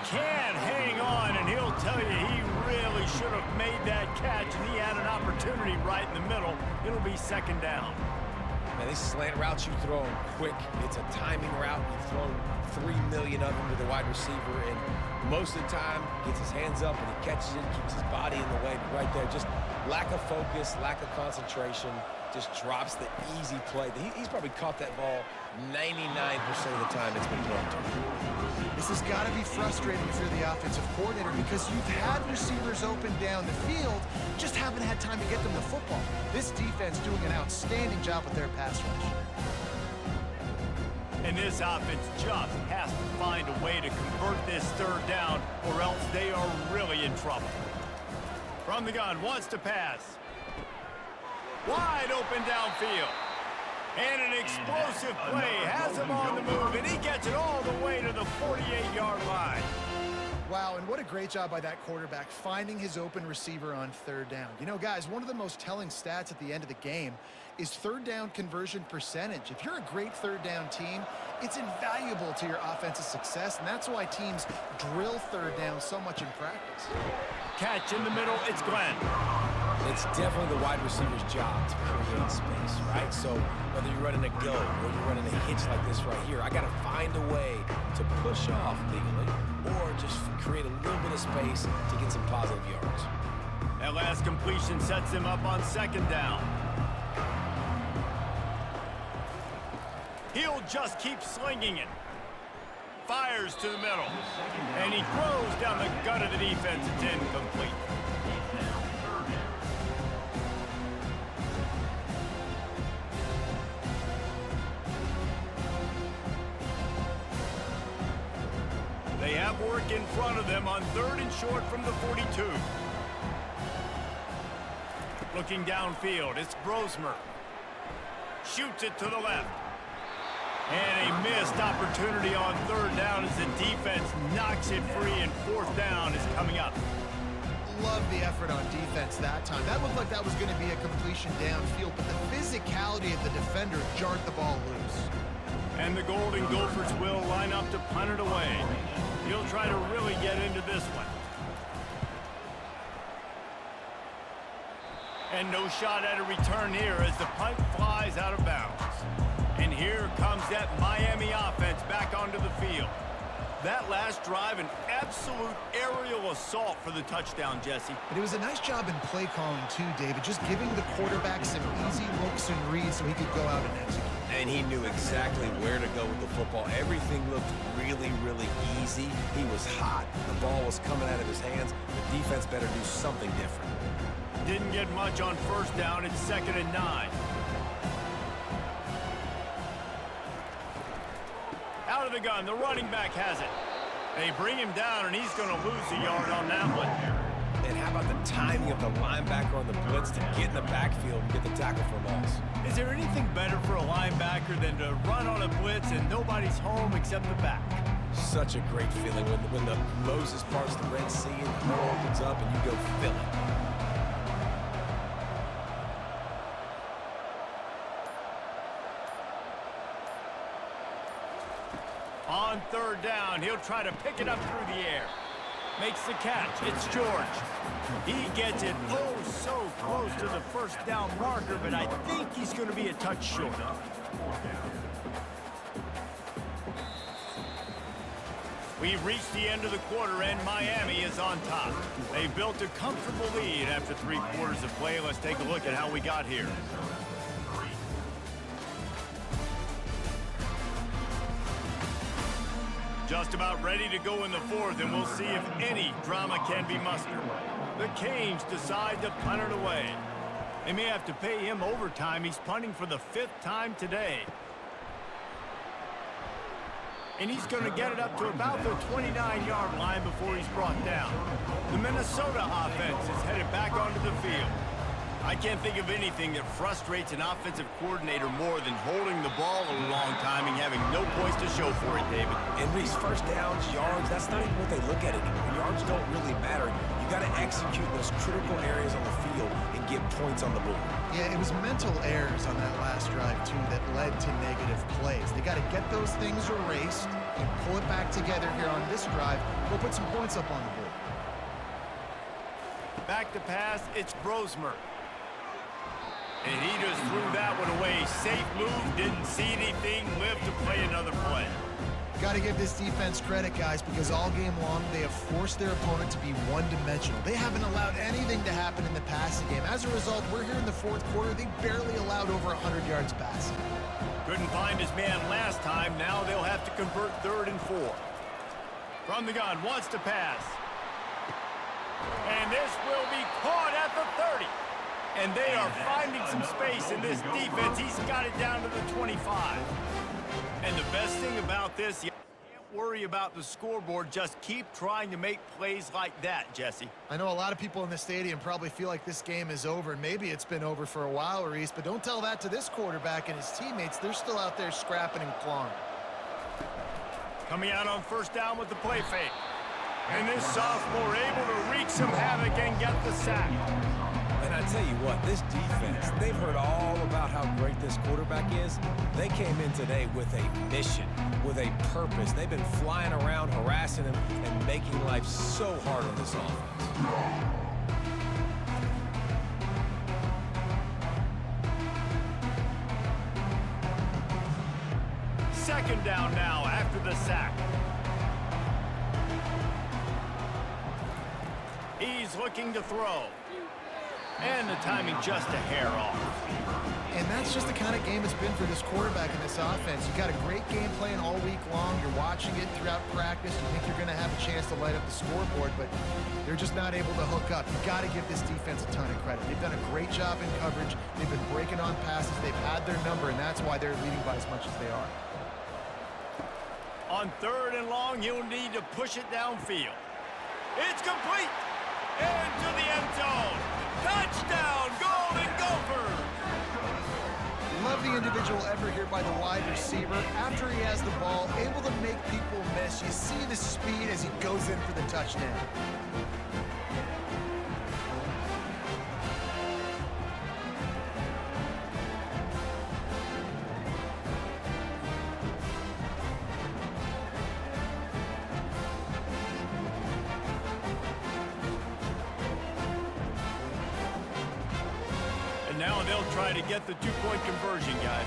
Can hang on, and he'll tell you he really should have made that catch, and he had an opportunity right in the middle. It'll be 2nd down. Man, these slant routes you throw them quick. It's a timing route. You throw 3 million of them to the wide receiver, and most of the time gets his hands up and he catches it, keeps his body in the way. But right there, just lack of focus, lack of concentration, just drops the easy play. He's probably caught that ball 99% of the time it's been thrown to him. This has got to be frustrating if you're the offensive coordinator because you've had receivers open down the field, just haven't had time to get them the football. This defense doing an outstanding job with their pass rush. And this offense just has to find a way to convert this 3rd down, or else they are really in trouble. From the gun, wants to pass. Wide open downfield. And an explosive play has him on the move, and he gets it all the way to the 48-yard line. Wow, and what a great job by that quarterback finding his open receiver on third down. You know, guys, one of the most telling stats at the end of the game is third down conversion percentage. If you're a great third down team, it's invaluable to your offensive success, and that's why teams drill third down so much in practice. Catch in the middle, it's Glenn. It's definitely the wide receiver's job to create space, right? So whether you're running a go or you're running a hitch like this right here, I got to find a way to push off legally or just create a little bit of space to get some positive yards. That last completion sets him up on second down. He'll just keep slinging it. Fires to the middle. And he throws down the gut of the defense. It's incomplete. They have work in front of them on third and short from the 42. Looking downfield, it's Brosmer. Shoots it to the left. And a missed opportunity on third down as the defense knocks it free, and fourth down is coming up. Love the effort on defense that time. That looked like that was going to be a completion downfield, but the physicality of the defender jarred the ball loose. And the Golden Gophers will line up to punt it away. He'll try to really get into this one. And no shot at a return here as the punt flies out of bounds. And here comes that Miami offense back onto the field. That last drive, an absolute aerial assault for the touchdown, Jesse. But it was a nice job in play calling too, David, just giving the quarterback some easy looks and reads so he could go out and execute. And he knew exactly where to go with the football. Everything looked really, really easy. He was hot. The ball was coming out of his hands. The defense better do something different. Didn't get much on first down. It's 2nd and 9. Out of the gun, the running back has it. They bring him down, and he's going to lose a yard on that one. And how about the timing of the linebacker on the blitz to get in the backfield and get the tackle for loss? Is there anything better for a linebacker than to run on a blitz and nobody's home except the back? Such a great feeling when the Moses parts the Red Sea and the hole opens up and you go fill it. On third down, he'll try to pick it up through the air. Makes the catch. It's George. He gets it oh so close to the first down marker, but I think he's going to be a touch short. We've reached the end of the quarter, and Miami is on top. They've built a comfortable lead after 3 quarters of play. Let's take a look at how we got here. Just about ready to go in the fourth, and we'll see if any drama can be mustered. The Canes decide to punt it away. They may have to pay him overtime. He's punting for the 5th time today. And he's going to get it up to about the 29-yard line before he's brought down. The Minnesota offense is headed back onto the field. I can't think of anything that frustrates an offensive coordinator more than holding the ball a long time and having no points to show for it, David. And Reese, first downs, yards, that's not even what they look at anymore. Yards don't really matter. You got to execute those critical areas on the field and get points on the board. Yeah, it was mental errors on that last drive, too, that led to negative plays. They got to get those things erased and pull it back together here on this drive. Go put some points up on the board. Back to pass, it's Brosmer. And he just threw that one away. Safe move, didn't see anything, lived to play another play. Got to give this defense credit, guys, because all game long they have forced their opponent to be one-dimensional. They haven't allowed anything to happen in the passing game. As a result, we're here in the fourth quarter. They barely allowed over 100 yards passing. Couldn't find his man last time. Now they'll have to convert 3rd and 4. From the gun, wants to pass. And this will be caught at the 30. And they are finding some space in this defense. He's got it down to the 25. And the best thing about this, worry about the scoreboard. Just keep trying to make plays like that, Jesse. I know a lot of people in the stadium probably feel like this game is over. Maybe it's been over for a while, Reese, but don't tell that to this quarterback and his teammates. They're still out there scrapping and clawing. Coming out on first down with the play fake. And this sophomore able to wreak some havoc and get the sack. And I tell you what, this defense, they've heard all about how great this quarterback is. They came in today with a mission, with a purpose. They've been flying around, harassing him, and making life so hard on this offense. Second down now after the sack. He's looking to throw. And the timing just a hair off. And that's just the kind of game it's been for this quarterback in this offense. You got a great game plan all week long. You're watching it throughout practice. You think you're going to have a chance to light up the scoreboard, but they're just not able to hook up. You got to give this defense a ton of credit. They've done a great job in coverage. They've been breaking on passes. They've had their number, and that's why they're leading by as much as they are. On third and long, you'll need to push it downfield. It's complete. Into the end zone. Touchdown, Golden Gophers! Love the individual effort here by the wide receiver. After he has the ball, able to make people miss. You see the speed as he goes in for the touchdown. Now they'll try to get the two-point conversion, guys.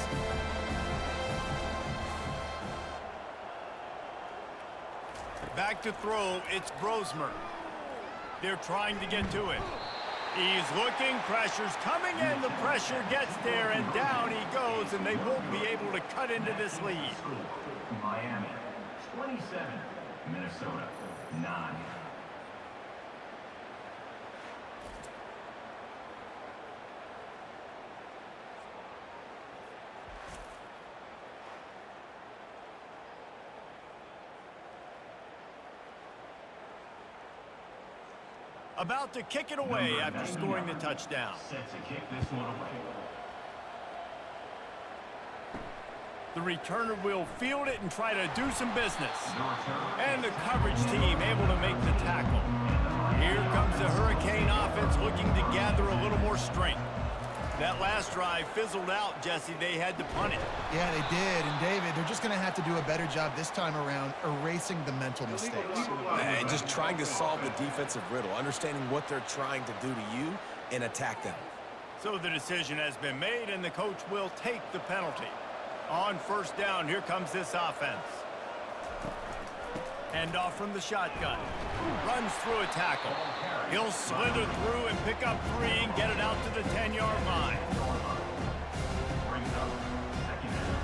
Back to throw, it's Brosmer. They're trying to get to it. He's looking, pressure's coming, and the pressure gets there, and down he goes, and they won't be able to cut into this lead. Miami, 27. Minnesota, 9. About to kick it away after scoring the touchdown. Set to kick this one away. The returner will field it and try to do some business. And the coverage team able to make the tackle. Here comes the Hurricane offense looking to gather a little more strength. That last drive fizzled out, Jesse. They had to punt it. Yeah, they did. And, David, they're just going to have to do a better job this time around erasing the mental mistakes. And just trying to solve the defensive riddle, understanding what they're trying to do to you and attack them. So the decision has been made, and the coach will take the penalty. On first down, here comes this offense. Hand off from the shotgun. Runs through a tackle. He'll slither through and pick up 3 and get it out to the 10-yard line. Brings up second down.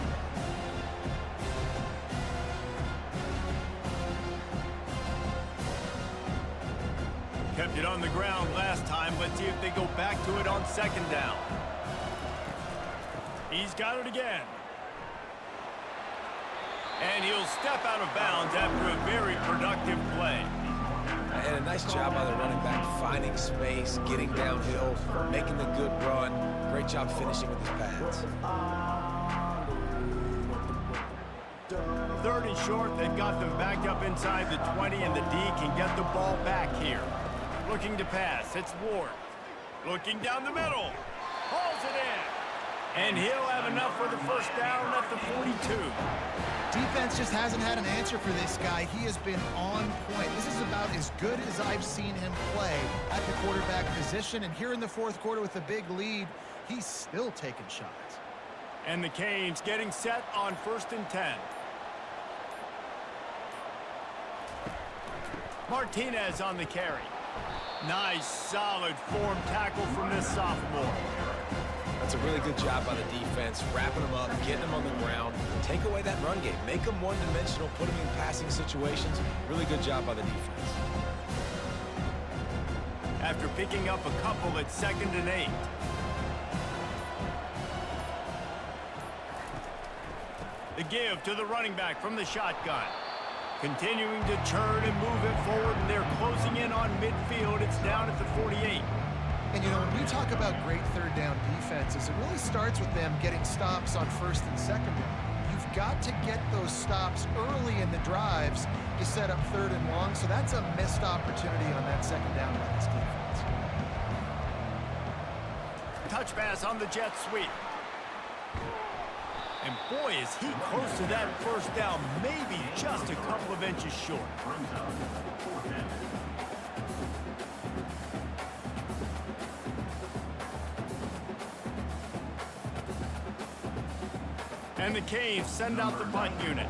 Kept it on the ground last time. Let's see if they go back to it on second down. He's got it again. And he'll step out of bounds after a very productive play. And a nice job by the running back, finding space, getting downhill, making the good run. Great job finishing with his pads. Third and short, they've got them backed up inside the 20, and the D can get the ball back here. Looking to pass, it's Ward. Looking down the middle, hauls it in. And he'll have enough for the first down at the 42. Defense just hasn't had an answer for this guy. He has been on point. This is about as good as I've seen him play at the quarterback position. And here in the fourth quarter with a big lead, he's still taking shots. And the Canes getting set on 1st and 10. Martinez on the carry. Nice, solid form tackle from this sophomore. That's a really good job by the defense, wrapping them up, getting them on the ground, take away that run game, make them one-dimensional, put them in passing situations. Really good job by the defense. After picking up a couple at 2nd and 8. The give to the running back from the shotgun. Continuing to churn and move it forward, and they're closing in on midfield. It's down at the 48. And, you know, when we talk about great third down defenses, it really starts with them getting stops on first and second down. You've got to get those stops early in the drives to set up third and long, so that's a missed opportunity on that second down by this defense. Touch pass on the jet sweep. And boy, is he close to that first down, maybe just a couple of inches short. And the Canes send out the punt unit.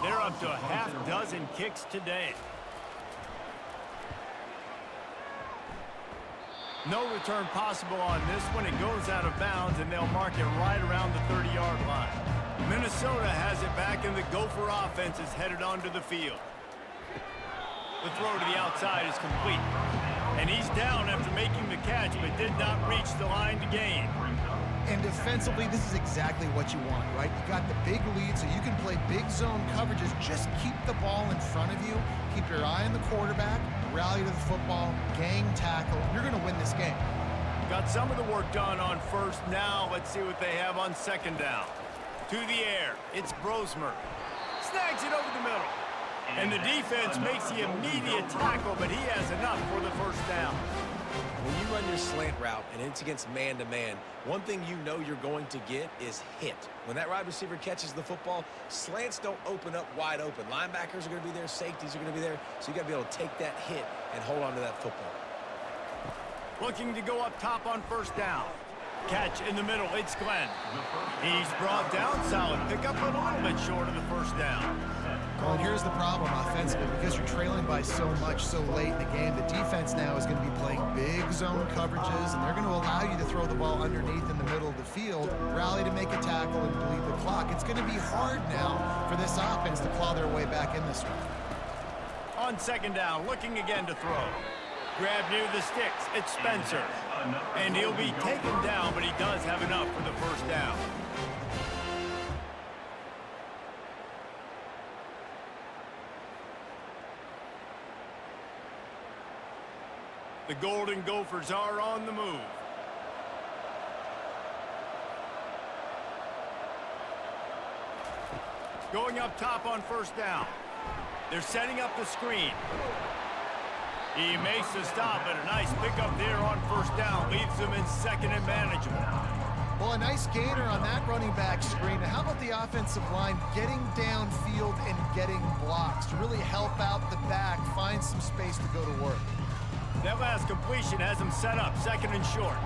They're up to a half dozen kicks today. No return possible on this one. It goes out of bounds, and they'll mark it right around the 30-yard line. Minnesota has it back, and the Gopher offense is headed onto the field. The throw to the outside is complete. And he's down after making the catch, but did not reach the line to gain. And defensively, this is exactly what you want, right? You got the big lead, so you can play big zone coverages. Just keep the ball in front of you. Keep your eye on the quarterback. Rally to the football. Gang tackle. You're going to win this game. Got some of the work done on first. Now let's see what they have on second down. To the air. It's Brosmer. Snags it over the middle. And the defense makes the immediate tackle, but he has enough for the first down. When you run your slant route and it's against man-to-man, one thing you know you're going to get is hit. When that wide receiver catches the football, slants don't open up wide open. Linebackers are going to be there, safeties are going to be there, so you got to be able to take that hit and hold on to that football. Looking to go up top on first down. Catch in the middle, it's Glenn. He's brought down, solid pickup, but a little bit short of the first down. Well, and here's the problem offensively. Because you're trailing by so much so late in the game, the defense now is going to be playing big zone coverages, and they're going to allow you to throw the ball underneath in the middle of the field, rally to make a tackle, and bleed the clock. It's going to be hard now for this offense to claw their way back in this one. On second down, looking again to throw. Grab near the sticks, it's Spencer. And he'll be taken down, but he does have enough for the first down. The Golden Gophers are on the move. Going up top on first down. They're setting up the screen. He makes the stop, and a nice pickup there on first down. Leaves them in second and manageable. Well, a nice gainer on that running back screen. Now, how about the offensive line getting downfield and getting blocks to really help out the back, find some space to go to work? That last completion has him set up, second and short.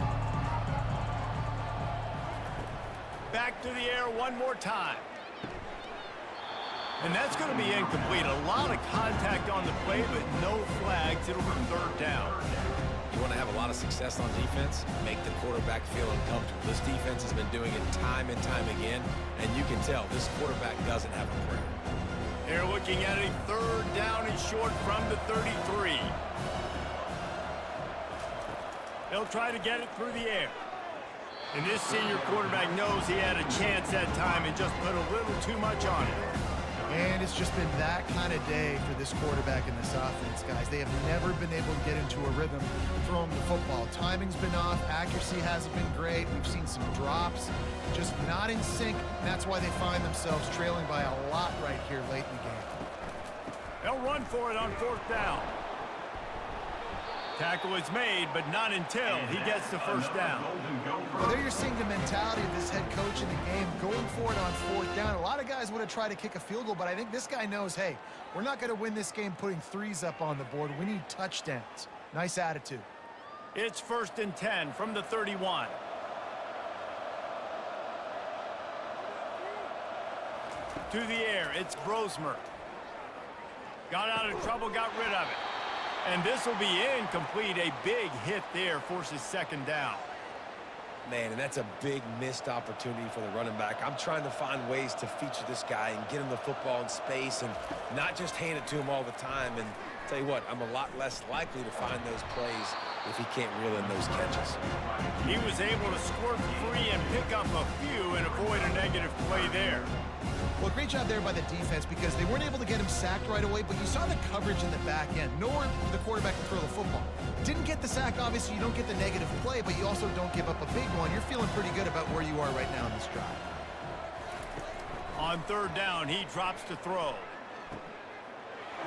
Back to the air one more time. And that's going to be incomplete. A lot of contact on the play, but no flags. It'll be third down. You want to have a lot of success on defense, make the quarterback feel uncomfortable. This defense has been doing it time and time again, and you can tell this quarterback doesn't have a prayer. They're looking at a third down and short from the 33. They'll try to get it through the air. And this senior quarterback knows he had a chance that time and just put a little too much on it. And it's just been that kind of day for this quarterback in this offense, guys. They have never been able to get into a rhythm throwing the football. Timing's been off. Accuracy hasn't been great. We've seen some drops, just not in sync. And that's why they find themselves trailing by a lot right here late in the game. They'll run for it on fourth down. Tackle is made, but not until he gets the first down. Well, there you're seeing the mentality of this head coach in the game, going for it on fourth down. A lot of guys would have tried to kick a field goal, but I think this guy knows, hey, we're not going to win this game putting threes up on the board. We need touchdowns. Nice attitude. It's first and 10 from the 31. To the air, it's Brosmer. Got out of trouble, got rid of it. And this will be incomplete. A big hit there forces second down. Man, and that's a big missed opportunity for the running back. I'm trying to find ways to feature this guy and get him the football in space and not just hand it to him all the time. And Tell you what, I'm a lot less likely to find those plays if he can't reel in those catches. He was able to squirt free and pick up a few and avoid a negative play there. Well, great job there by the defense because they weren't able to get him sacked right away, but you saw the coverage in the back end. Nowhere for the quarterback to throw the football. Didn't get the sack, obviously. You don't get the negative play, but you also don't give up a big one. You're feeling pretty good about where you are right now in this drive. On third down, he drops to throw.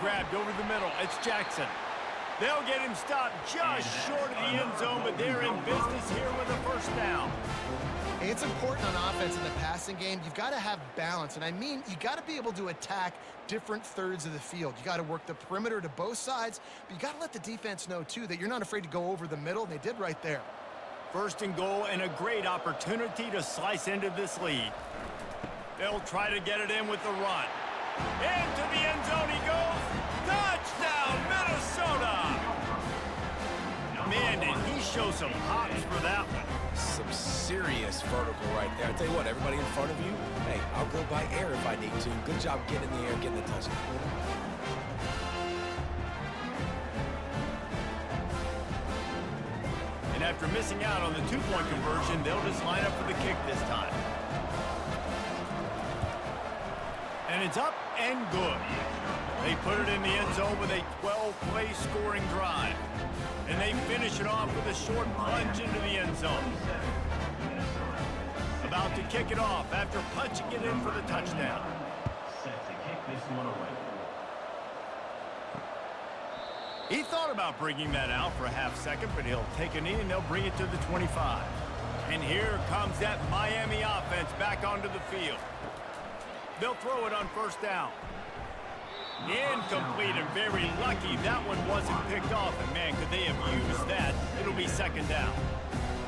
Grabbed over the middle. It's Jackson. They'll get him stopped just short of the end zone, but they're in business here with a first down. It's important on offense in the passing game. You've got to have balance, and I mean you got to be able to attack different thirds of the field. You got to work the perimeter to both sides, but you got to let the defense know, too, that you're not afraid to go over the middle, and they did right there. First and goal and a great opportunity to slice into this lead. They'll try to get it in with the run. Into the end zone he goes. Touchdown, Minnesota! Man, did he show some hops for that one. Some serious vertical right there. I tell you what, everybody in front of you, hey, I'll go by air if I need to. Good job getting in the air, getting the touchdown. And after missing out on the two-point conversion, they'll just line up for the kick this time. And it's up and good. They put it in the end zone with a 12-play scoring drive. And they finish it off with a short plunge into the end zone. About to kick it off after punching it in for the touchdown. Set to kick this one away. He thought about bringing that out for a half second, but he'll take a knee and they'll bring it to the 25. And here comes that Miami offense back onto the field. They'll throw it on first down. Incomplete and very lucky that one wasn't picked off. And man, could they have used that. It'll be second down.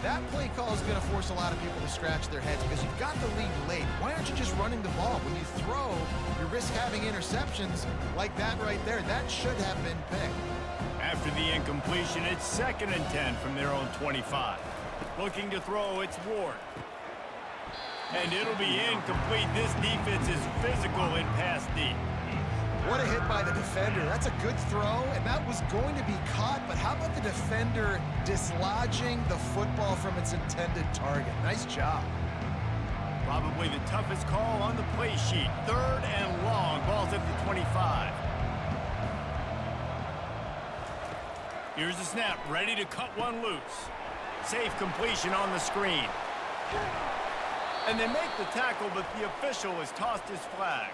That play call is going to force a lot of people to scratch their heads because you've got the lead late. Why aren't you just running the ball? When you throw, you risk having interceptions like that right there. That should have been picked. After the incompletion, it's second and 10 from their own 25. Looking to throw, it's Ward. And it'll be incomplete. This defense is physical in pass deep. What a hit by the defender. That's a good throw, and that was going to be caught, but how about the defender dislodging the football from its intended target? Nice job. Probably the toughest call on the play sheet. Third and long. Ball's at the 25. Here's the snap. Ready to cut one loose. Safe completion on the screen. And they make the tackle, but the official has tossed his flag.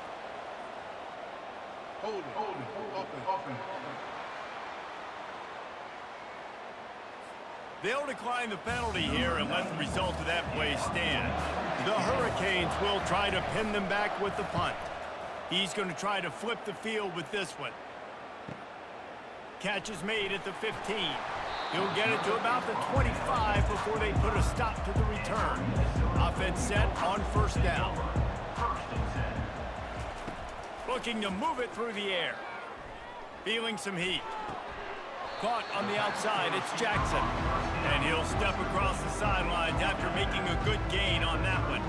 Hold it. Open. They'll decline the penalty here and let the result of that play stand. The Hurricanes will try to pin them back with the punt. He's going to try to flip the field with this one. Catch is made at the 15. He'll get it to about the 25 before they put a stop to the return. Offense set on first down. Looking to move it through the air. Feeling some heat. Caught on the outside, it's Jackson. And he'll step across the sidelines after making a good gain on that one.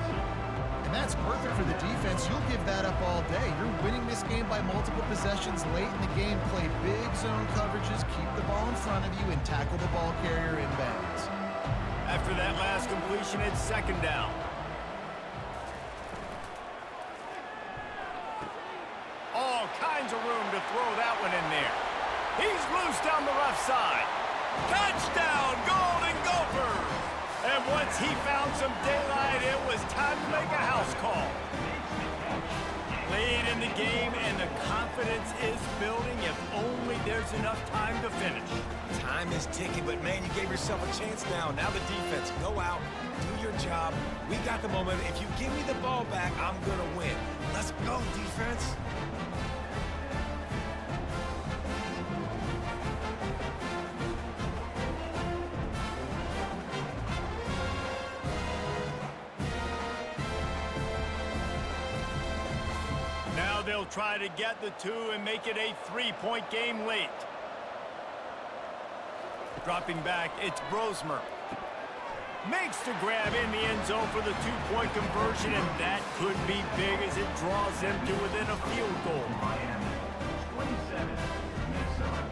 And that's perfect for the defense. You'll give that up all day. You're winning this game by multiple possessions late in the game. Play big zone coverages, keep the ball in front of you, and tackle the ball carrier inbounds. After that last completion, it's second down. All kinds of room to throw that one in there. He's loose down the left side. Touchdown, Golden Gophers! And once he found some daylight, it was time to make a house call. Late in the game, and the confidence is building if only there's enough time to finish. Time is ticking, but man, you gave yourself a chance now. Now the defense, go out, do your job. We got the momentum. If you give me the ball back, I'm going to win. Let's go, defense. Now they'll try to get the two and make it a three-point game late. Dropping back, it's Brosmer. Makes the grab in the end zone for the two-point conversion, and that could be big as it draws them to within a field goal. Miami, 27, Minnesota.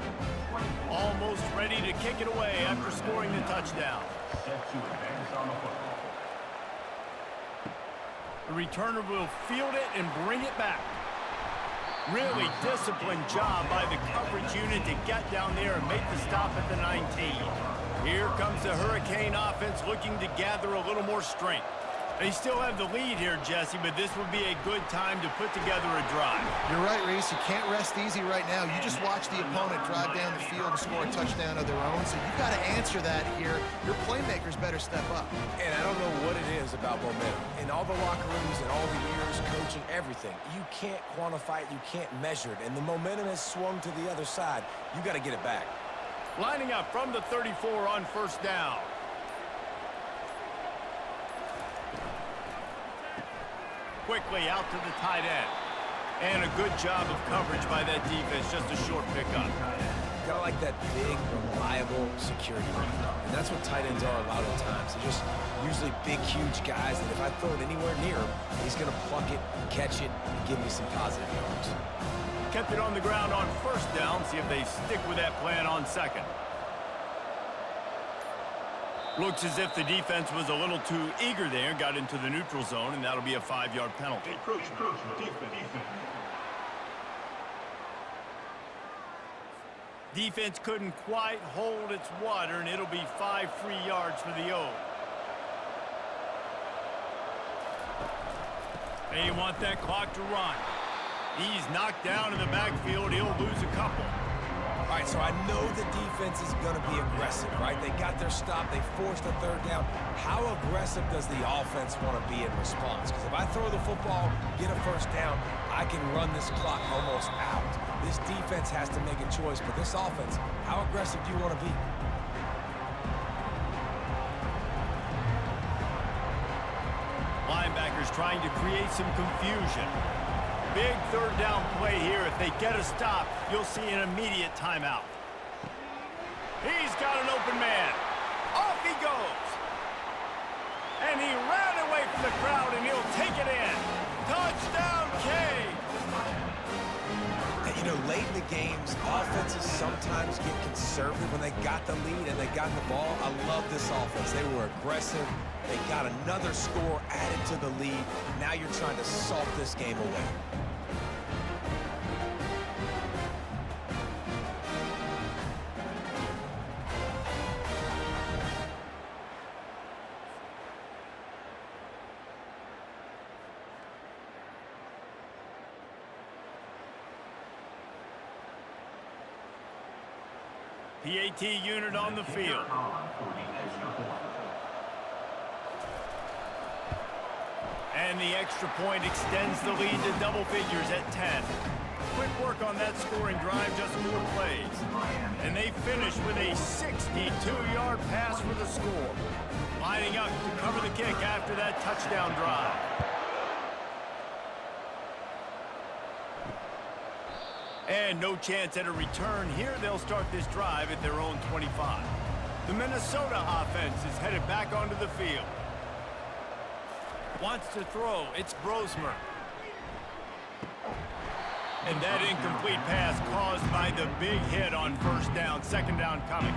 almost ready to kick it away after scoring the touchdown. Set to advance on the football. The returner will field it and bring it back. Really disciplined job by the coverage unit to get down there and make the stop at the 19. Here comes the Hurricane offense looking to gather a little more strength. They still have the lead here, Jesse, but this would be a good time to put together a drive. You're right, Reese. You can't rest easy right now. You just watch the opponent drive down the field and score a touchdown of their own, so you've got to answer that here. Your playmakers better step up. And I don't know what it is about momentum. In all the locker rooms and all the years, coaching, everything, you can't quantify it, you can't measure it. And the momentum has swung to the other side. You got to get it back. Lining up from the 34 on first down. Quickly out to the tight end. And a good job of coverage by that defense, just a short pickup. Kind of like that big, reliable security route. And that's what tight ends are a lot of times. They're just usually big, huge guys that if I throw it anywhere near him, he's going to pluck it, catch it, and give me some positive yards. Kept it on the ground on first down. See if they stick with that plan on second. Looks as if the defense was a little too eager there, got into the neutral zone, and that'll be a 5-yard penalty. Defense couldn't quite hold its water, and it'll be 5 free yards for the O. They want that clock to run. He's knocked down in the backfield. He'll lose a couple. All right, so I know the defense is going to be aggressive, right? They got their stop. They forced a third down. How aggressive does the offense want to be in response? Because if I throw the football, get a first down, I can run this clock almost out. This defense has to make a choice, but this offense, how aggressive do you want to be? Linebackers trying to create some confusion. Big third down play here. If they get a stop, you'll see an immediate timeout. He's got an open man. Off he goes. And he ran away from the crowd, and he'll take it in. Touchdown, K. And, you know, late in the games, offenses sometimes get conservative when they got the lead and they got the ball. I love this offense. They were aggressive. They got another score added to the lead. Now you're trying to salt this game away. PAT unit on the field. And the extra point extends the lead to double figures at 10. Quick work on that scoring drive, just 4 plays. And they finish with a 62-yard pass for the score. Lining up to cover the kick after that touchdown drive. And no chance at a return. Here they'll start this drive at their own 25. The Minnesota offense is headed back onto the field. Wants to throw. It's Brosmer. And that incomplete pass caused by the big hit on first down. Second down coming.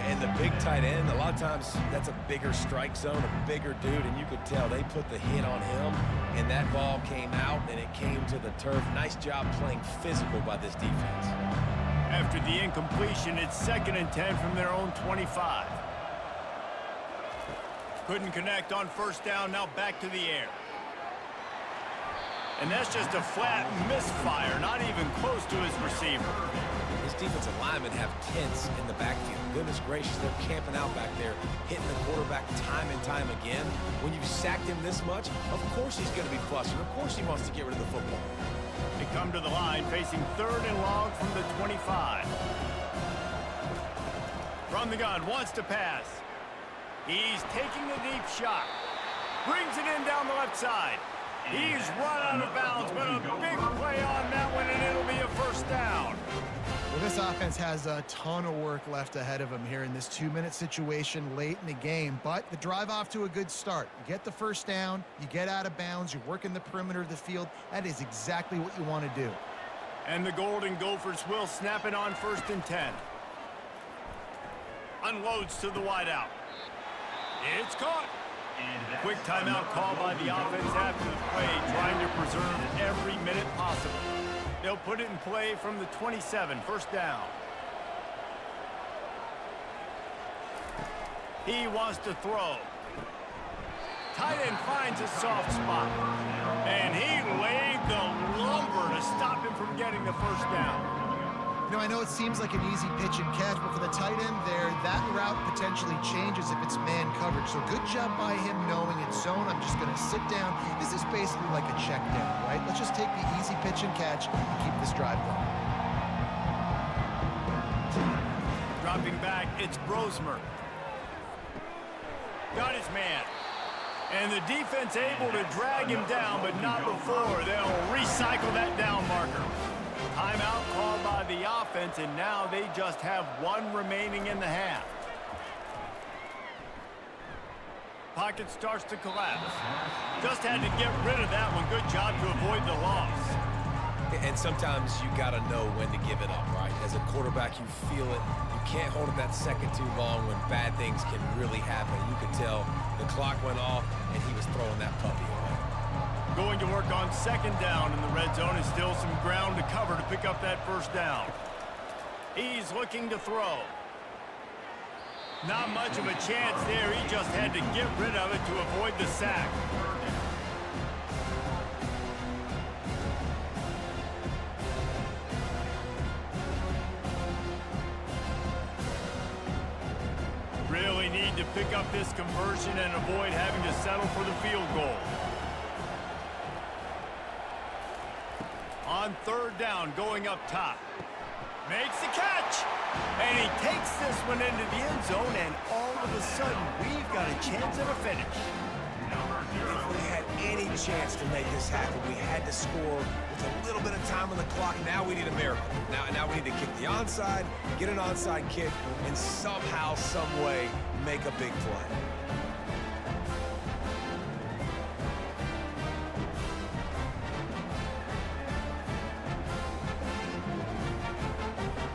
And the big tight end, a lot of times that's a bigger strike zone, a bigger dude, and you could tell they put the hit on him, and that ball came out, and it came to the turf. Nice job playing physical by this defense. After the incompletion, it's 2nd and 10 from their own 25. Couldn't connect on first down, now back to the air. And that's just a flat misfire, not even close to his receiver. This defensive linemen have tents in the backfield. Goodness gracious, they're camping out back there, hitting the quarterback time and time again. When you've sacked him this much, of course he's going to be flustered. Of course he wants to get rid of the football. They come to the line, facing 3rd and long from the 25. From the gun, wants to pass. He's taking a deep shot. Brings it in down the left side. He's run out of bounds, but a big play on that one, and it'll be a first down. Well, this offense has a ton of work left ahead of them here in this 2-minute situation late in the game, but the drive off to a good start. You get the first down, you get out of bounds, you're working the perimeter of the field. That is exactly what you want to do. And the Golden Gophers will snap it on 1st and 10. Unloads to the wideout. It's caught. Quick timeout call by the offense after the play, trying to preserve every minute possible. They'll put it in play from the 27, first down. He wants to throw. Tight end finds a soft spot. And he laid the lumber to stop him from getting the first down. You know, I know it seems like an easy pitch and catch, but for the tight end there, that route potentially changes if it's man coverage. So good job by him knowing it's zone. I'm just going to sit down. This is basically like a check down, right? Let's just take the easy pitch and catch and keep this drive going. Dropping back, it's Brosmer. Got his man. And the defense able to drag him down, but not before. They'll recycle that down marker. Timeout called by the offense, and now they just have one remaining in the half. Pocket starts to collapse. Just had to get rid of that one. Good job to avoid the loss. And sometimes you got to know when to give it up, right? As a quarterback, you feel it. You can't hold it that second too long when bad things can really happen. You could tell the clock went off, and he was throwing that puppy away. Going to work on second down in the red zone, and still some ground to cover to pick up that first down. He's looking to throw. Not much of a chance there. He just had to get rid of it to avoid the sack. Really need to pick up this conversion and avoid having to settle for the field goal. On third down, going up top. Makes the catch. And he takes this one into the end zone, and all of a sudden, we've got a chance at a finish. If we had any chance to make this happen, we had to score with a little bit of time on the clock. Now we need a miracle. Now we need to kick the onside, get an onside kick, and somehow, some way, make a big play.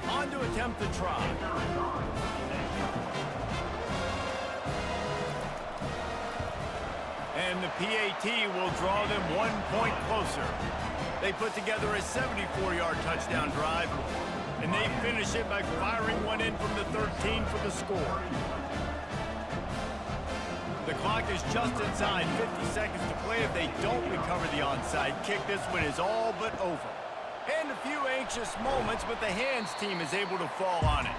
On to attempt the try. And the PAT will draw them 1 point closer. They put together a 74-yard touchdown drive, and they finish it by firing one in from the 13 for the score. The clock is just inside 50 seconds to play. If they don't recover the onside kick, this one is all but over. And a few anxious moments, but the hands team is able to fall on it.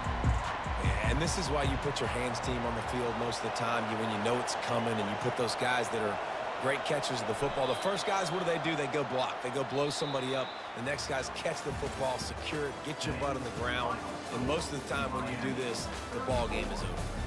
And this is why you put your hands team on the field most of the time, when you know it's coming, and you put those guys that are great catchers of the football. The first guys, what do? They go block. They go blow somebody up. The next guys catch the football, secure it, get your butt on the ground. And most of the time when you do this, the ball game is over.